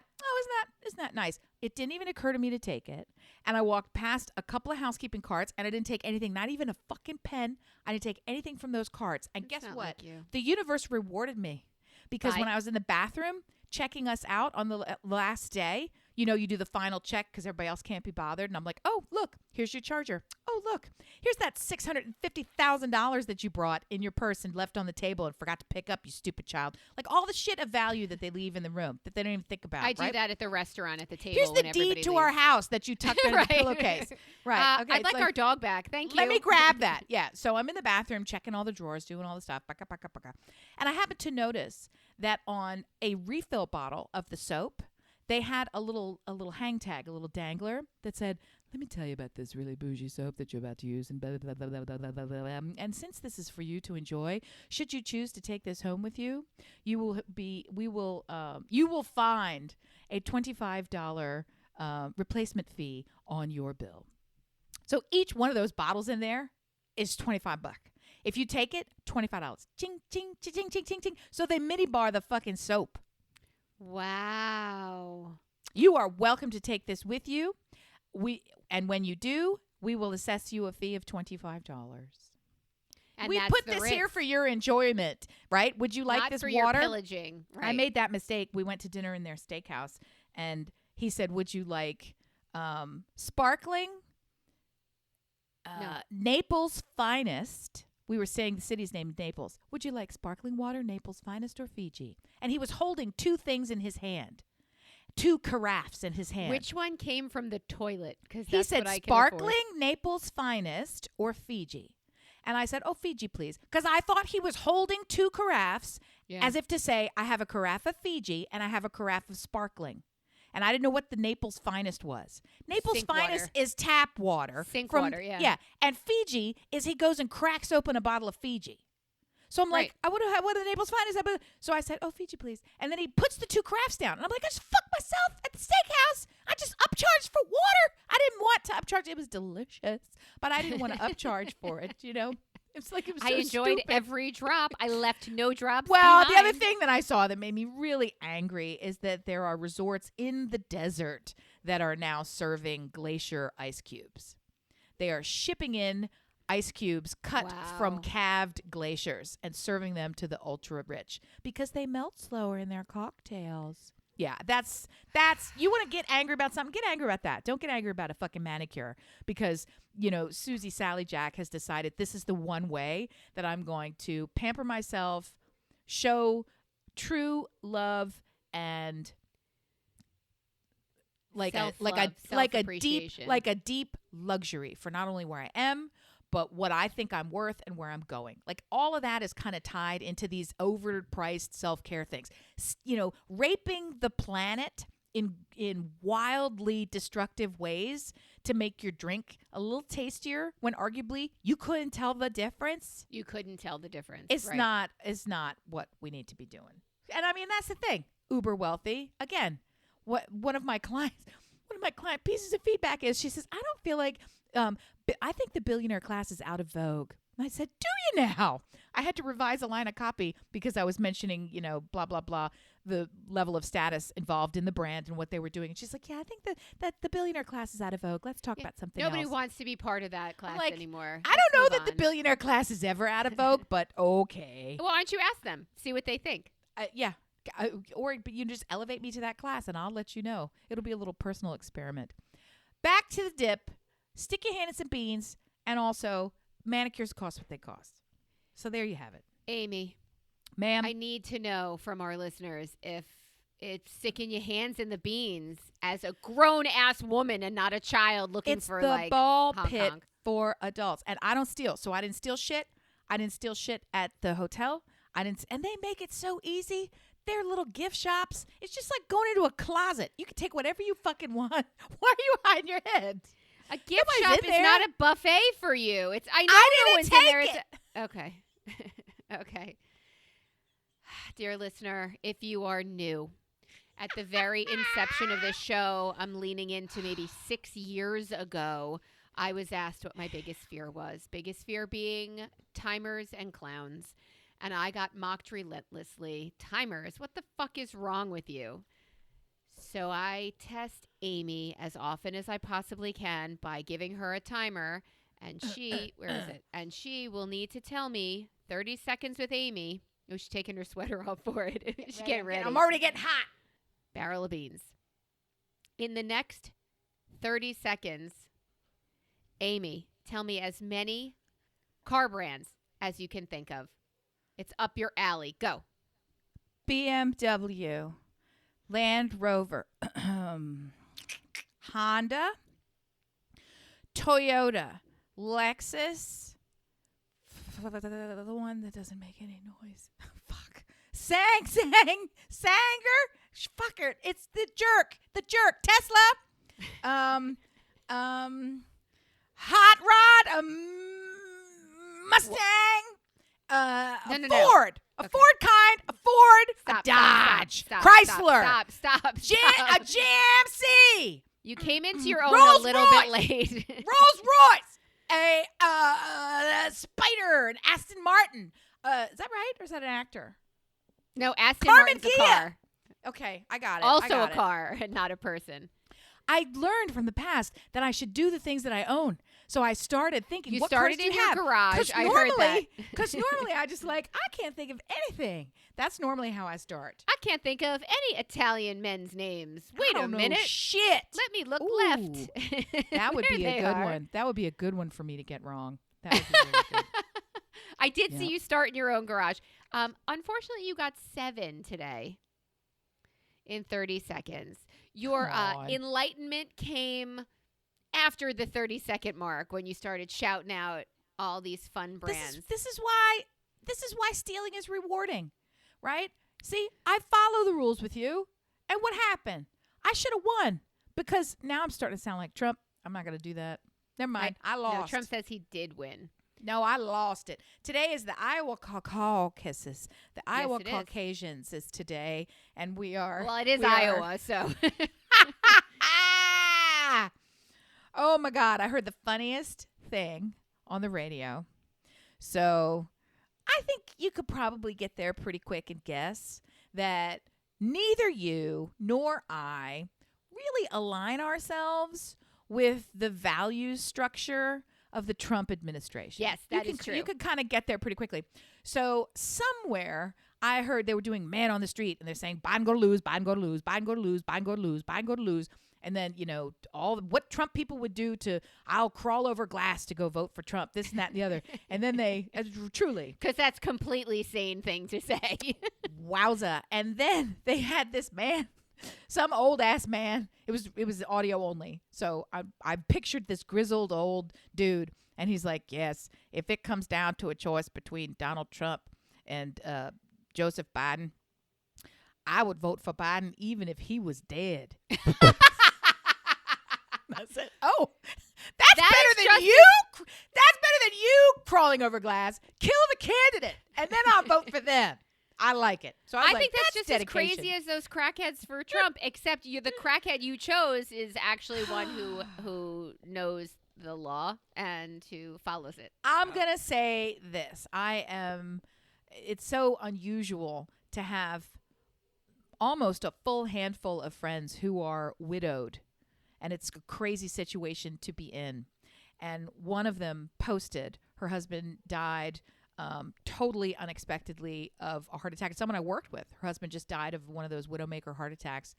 isn't that nice? It didn't even occur to me to take it. And I walked past a couple of housekeeping carts, and I didn't take anything, not even a fucking pen. I didn't take anything from those carts. And guess what? Like the universe rewarded me. Because when I was in the bathroom checking us out on the last day, you do the final check because everybody else can't be bothered. And I'm like, oh, look, here's your charger. Oh, look, here's that $650,000 that you brought in your purse and left on the table and forgot to pick up, you stupid child. Like all the shit of value that they leave in the room that they don't even think about. I do right? that at the restaurant at the table. Here's the when deed everybody to leaves. our house that you tucked under Right. the pillowcase. Right. Okay. I'd like our dog back. Thank you. Let me grab that. Yeah. So I'm in the bathroom checking all the drawers, doing all the stuff. Baka, baka, baka. And I happened to notice that on a refill bottle of the soap, they had a little hang tag, a little dangler that said, let me tell you about this really bougie soap that you're about to use and blah, blah, blah, blah, blah, blah, blah, blah. And since this is for you to enjoy, should you choose to take this home with you, you will find a $25 replacement fee on your bill. So each one of those bottles in there is $25. If you take it, $25. Ching, ching, ching, ching, ching, ching, ching. So they mini bar the fucking soap. Wow. You are welcome to take this with you. And when you do, we will assess you a fee of $25. And we that's put the this Ritz. here for your enjoyment, right? Would you like Not this for water? your pillaging. Right. I made that mistake. We went to dinner in their steakhouse, and he said, would you like sparkling No. Naples Finest? We were saying the city's name is Naples. Would you like sparkling water, Naples Finest, or Fiji? And he was holding two things in his hand, two carafes in his hand. Which one came from the toilet? Because He said what I can sparkling afford. Naples Finest or Fiji. And I said, oh, Fiji, please. Because I thought he was holding two carafes Yeah. as if to say, I have a carafe of Fiji and I have a carafe of sparkling. And I didn't know what the Naples Finest was. Naples Sink Finest water. is tap water. Sink from, water, yeah. Yeah. And Fiji is he goes and cracks open a bottle of Fiji. So I'm like, Right. what are the Naples Finest? So I said, oh, Fiji, please. And then he puts the two crafts down. And I'm like, I just fucked myself at the steakhouse. I just upcharged for water. I didn't want to upcharge. It was delicious. But I didn't want to upcharge for it, It's like it was so I enjoyed stupid. every drop. I left no drops Well, the behind. other thing that I saw that made me really angry is that there are resorts in the desert that are now serving glacier ice cubes. They are shipping in ice cubes cut from Wow. calved glaciers and serving them to the ultra rich because they melt slower in their cocktails. Yeah, that's you want to get angry about something, get angry about that. Don't get angry about a fucking manicure because, Susie Sally Jack has decided this is the one way that I'm going to pamper myself, show true love and like a self-appreciation. deep luxury for not only where I am, but what I think I'm worth and where I'm going. Like all of that is kind of tied into these overpriced self-care things. Raping the planet in wildly destructive ways to make your drink a little tastier when arguably you couldn't tell the difference. You couldn't tell the difference. It's right. not what we need to be doing. And I mean that's the thing. Uber wealthy. Again, one of my client pieces of feedback is she says, I don't feel like I think the billionaire class is out of vogue. And I said, do you now? I had to revise a line of copy because I was mentioning, blah, blah, blah, the level of status involved in the brand and what they were doing. And she's like, yeah, I think that the billionaire class is out of vogue. Let's talk about something Nobody else. wants to be part of that class like, anymore. I don't know Let's that move the on. billionaire class is ever out of vogue, but okay. Well, why don't you ask them? See what they think. Yeah. But you just elevate me to that class and I'll let you know. It'll be a little personal experiment. Back to the dip. Stick your hand in some beans. And also, manicures cost what they cost. So there you have it. Amy, Ma'am. I need to know from our listeners if it's sticking your hands in the beans as a grown-ass woman and not a child looking it's for, the like, ball honk, pit honk. for adults. And I don't steal. So I didn't steal shit. I didn't steal shit at the hotel. And they make it so easy. They're little gift shops. It's just like going into a closet. You can take whatever you fucking want. Why are you hiding your head? A gift Nobody's shop in is there. not a buffet for you. I know I no didn't one's in there. take Okay. Okay. Dear listener, if you are new, at the very inception of this show, I'm leaning into maybe 6 years ago, I was asked what my biggest fear was. Biggest fear being timers and clowns. And I got mocked relentlessly. Timers, what the fuck is wrong with you? So I test Amy as often as I possibly can by giving her a timer. And she, where is it? And she will need to tell me 30 seconds with Amy. Oh, she's taking her sweater off for it. She's getting ready. I'm already getting hot. Barrel of beans. In the next 30 seconds, Amy, tell me as many car brands as you can think of. It's up your alley. Go. BMW, Land Rover, Honda, Toyota, Lexus, the one that doesn't make any noise. Fuck. Sanger. Fucker. It's the jerk. Tesla. Hot Rod. Mustang. No. Ford. Okay. Ford kind. A Ford. Stop, a Dodge. stop, Chrysler. Stop. A GMC. You came into your own Rolls a little Royce. bit late. Rolls Royce. A Spider. An Aston Martin. Is that right? Or is that an actor? No, Aston Carmen Martin's a Gia. car. Okay, I got it. Also a car, not a person. I learned from the past that I should do the things that I own. So I started thinking, You what started cars do in you your have? garage. I heard that. Because normally I just I can't think of anything. That's normally how I start. I can't think of any Italian men's names. Wait I don't a know minute. shit. Let me look Ooh, left. That would There be they a good are. one. That would be a good one for me to get wrong. That would be really good. I did see Yep. you start in your own garage. Unfortunately, you got 7 today in 30 seconds. Your Come on. enlightenment came after the 30-second mark when you started shouting out all these fun brands. This is why stealing is rewarding, right? See, I follow the rules with you, and what happened? I should have won because now I'm starting to sound like Trump. I'm not going to do that. Never mind. I lost. No, Trump says he did win. No, I lost it. Today is the Iowa Caucasus. The Iowa it is. Caucasians is today, and we are. Well, it is we are- Iowa, so. Oh my God! I heard the funniest thing on the radio. So, I think you could probably get there pretty quick and guess that neither you nor I really align ourselves with the values structure of the Trump administration. Yes, that is true. You could kind of get there pretty quickly. So somewhere I heard they were doing man on the street and they're saying Biden go to lose, Biden go to lose, Biden go to lose, Biden go to lose, Biden go to lose. And then, all what Trump people would do to, I'll crawl over glass to go vote for Trump, this and that and the other. And then they, truly. Because that's completely sane thing to say. Wowza. And then they had this man, some old ass man. It was audio only. So I pictured this grizzled old dude. And he's like, yes, if it comes down to a choice between Donald Trump and Joseph Biden, I would vote for Biden even if he was dead. I said, "Oh, that's better than you. That's better than you crawling over glass. Kill the candidate, and then I'll vote for them." I like it. So I think that's just dedication. as crazy as those crackheads for Trump, except the crackhead you chose is actually one who knows the law and who follows it. I'm gonna say this. It's so unusual to have almost a full handful of friends who are widowed. And it's a crazy situation to be in. And one of them posted her husband died totally unexpectedly of a heart attack. It's someone I worked with. Her husband just died of one of those widowmaker heart attacks.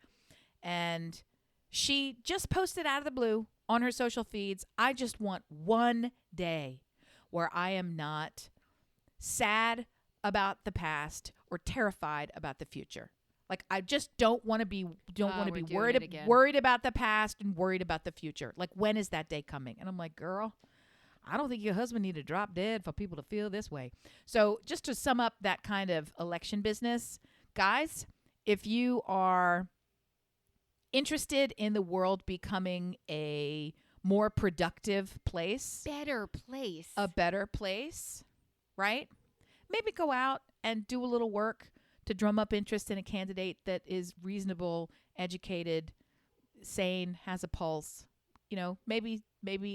And she just posted out of the blue on her social feeds, I just want one day where I am not sad about the past or terrified about the future. Like, I just don't want to be worried about the past and worried about the future. Like, when is that day coming? And I'm like, girl, I don't think your husband need to drop dead for people to feel this way. So just to sum up that kind of election business, guys, if you are interested in the world becoming a more productive place, a better place, right? Maybe go out and do a little work to drum up interest in a candidate that is reasonable, educated, sane, has a pulse, maybe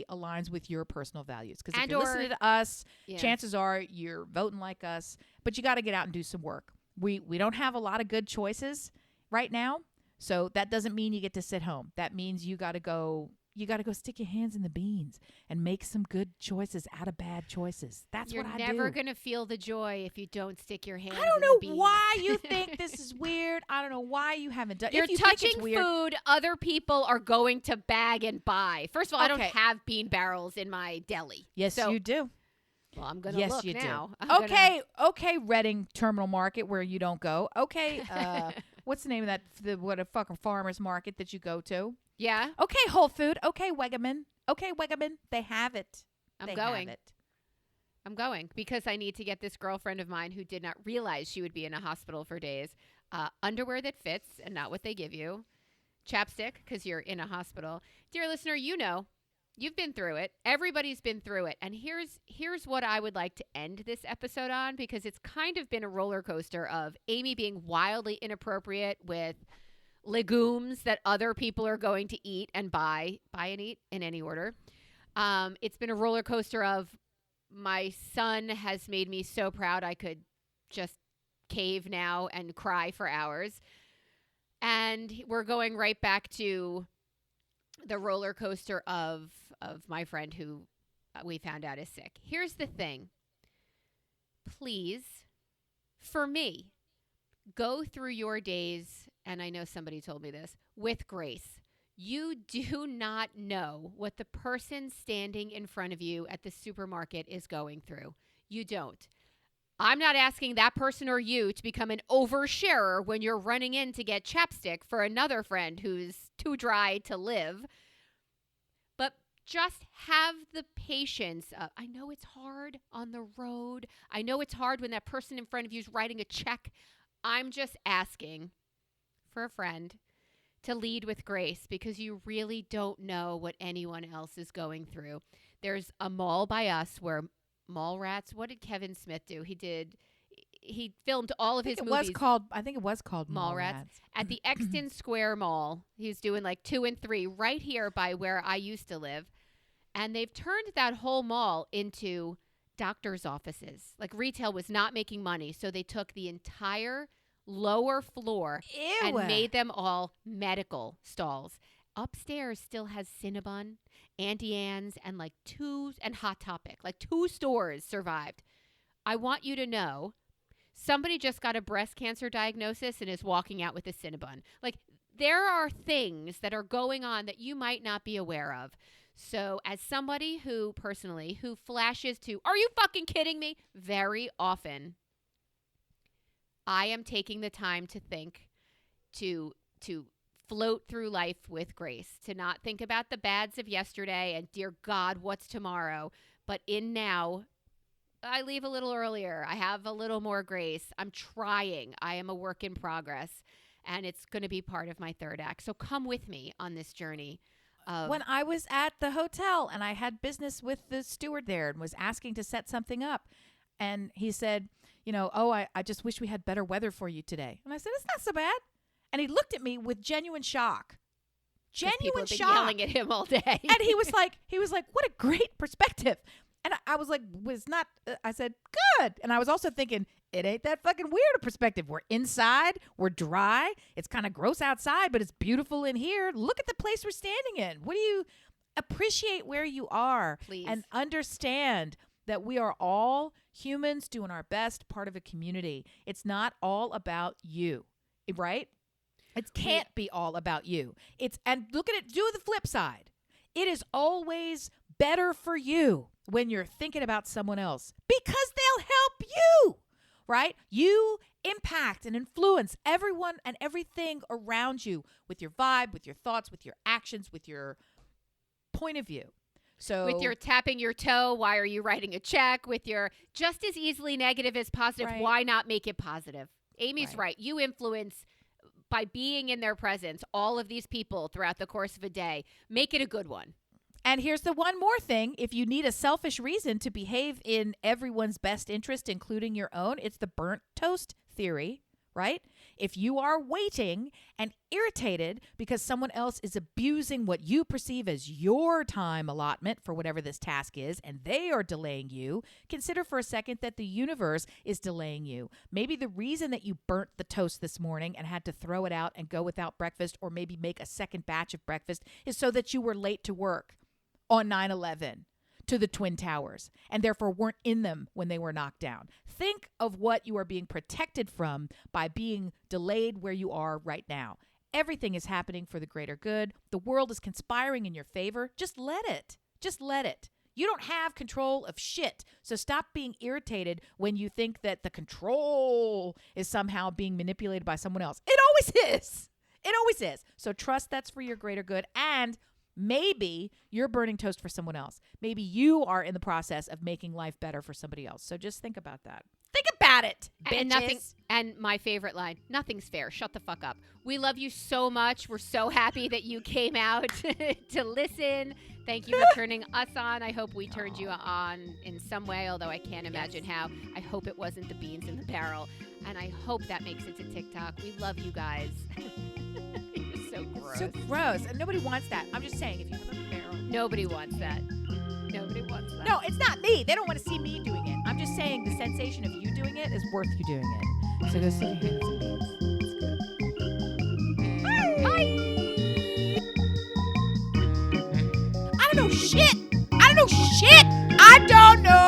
aligns with your personal values. Because if you're listening to us, chances are you're voting like us, but you got to get out and do some work. We don't have a lot of good choices right now, so that doesn't mean you get to sit home. That means you got to go you got to go stick your hands in the beans and make some good choices out of bad choices. That's You're what I do. You're never going to feel the joy if you don't stick your hands I don't in the know beans. why you think this is weird. I don't know why you haven't done. You're if you touching think it's weird, food other people are going to bag and buy. First of all, I don't Okay. have bean barrels in my deli. yes, So, you do. well, I'm going to Yes, look you now. do. Okay, Reading Terminal Market where you don't go. Okay, what's the name of that? What a fucking farmer's market that you go to? Yeah, Okay, Whole Food. Okay, Wegman. Okay, Wegman. They have it. I'm They going. Have it. I'm going because I need to get this girlfriend of mine who did not realize she would be in a hospital for days. Underwear that fits and not what they give you. Chapstick because you're in a hospital. Dear listener, you know, you've been through it. Everybody's been through it. And here's what I would like to end this episode on because it's kind of been a roller coaster of Amy being wildly inappropriate with legumes that other people are going to eat and buy and eat in any order. It's been a roller coaster of my son has made me so proud I could just cave now and cry for hours. And we're going right back to the roller coaster of my friend who we found out is sick. Here's the thing. Please, for me, go through your days, and I know somebody told me this, with grace. You do not know what the person standing in front of you at the supermarket is going through. You don't. I'm not asking that person or you to become an oversharer when you're running in to get chapstick for another friend who's too dry to live. But just have the patience. I know it's hard on the road. I know it's hard when that person in front of you is writing a check. I'm just asking for a friend to lead with grace because you really don't know what anyone else is going through. There's a mall by us where Mallrats, what did Kevin Smith do? He filmed all of his movies. I think it was called Mallrats. At the Exton Square Mall. He was doing like 2 and 3 right here by where I used to live. And they've turned that whole mall into doctor's offices. Like retail was not making money. So they took the entire lower floor and made them all medical stalls. Upstairs still has Cinnabon, Auntie Anne's, and and Hot Topic. Like 2 stores survived. I want you to know somebody just got a breast cancer diagnosis and is walking out with a Cinnabon. Like there are things that are going on that you might not be aware of. So as somebody who flashes to, are you fucking kidding me? Very often, I am taking the time to think, to float through life with grace, to not think about the bads of yesterday and dear God, what's tomorrow? But in now, I leave a little earlier. I have a little more grace. I'm trying. I am a work in progress, and it's going to be part of my third act. So come with me on this journey. When I was at the hotel and I had business with the steward there and was asking to set something up, and he said, I just wish we had better weather for you today. And I said, it's not so bad. And he looked at me with genuine shock. People have been yelling at him all day. And he was like, what a great perspective. And I was like, I said, good. And I was also thinking, it ain't that fucking weird a perspective. We're inside. We're dry. It's kind of gross outside, but it's beautiful in here. Look at the place we're standing in. What do you appreciate where you are? Please. And understand that we are all humans doing our best, part of a community. It's not all about you, right? It can't be all about you. And look at it, do the flip side. It is always better for you when you're thinking about someone else because they'll help you, right? You impact and influence everyone and everything around you with your vibe, with your thoughts, with your actions, with your point of view. So with your tapping your toe, why are you writing a check? With your just as easily negative as positive, right. Why not make it positive? Amy's right. You influence by being in their presence, all of these people throughout the course of a day. Make it a good one. And here's the one more thing. If you need a selfish reason to behave in everyone's best interest, including your own, it's the burnt toast theory, right? If you are waiting and irritated because someone else is abusing what you perceive as your time allotment for whatever this task is, and they are delaying you, consider for a second that the universe is delaying you. Maybe the reason that you burnt the toast this morning and had to throw it out and go without breakfast, or maybe make a second batch of breakfast, is so that you were late to work on 9/11. To the Twin Towers, and therefore weren't in them when they were knocked down. Think of what you are being protected from by being delayed where you are right now. Everything is happening for the greater good. The world is conspiring in your favor. Just let it. Just let it. You don't have control of shit. So stop being irritated when you think that the control is somehow being manipulated by someone else. It always is. It always is. So trust that's for your greater good, and maybe you're burning toast for someone else. Maybe you are in the process of making life better for somebody else. So just think about that. Think about it, bitches. And my favorite line, nothing's fair. Shut the fuck up. We love you so much. We're so happy that you came out to listen. Thank you for turning us on. I hope we turned you on in some way, although I can't imagine how. I hope it wasn't the beans in the barrel. And I hope that makes it to TikTok. We love you guys. So gross. So gross. And nobody wants that. I'm just saying, if you have a barrel. Nobody wants that. Nobody wants that. No, it's not me. They don't want to see me doing it. I'm just saying the sensation of you doing it is worth you doing it. So go see your hands and beans. It's good. Bye. I don't know shit. I don't know shit. I don't know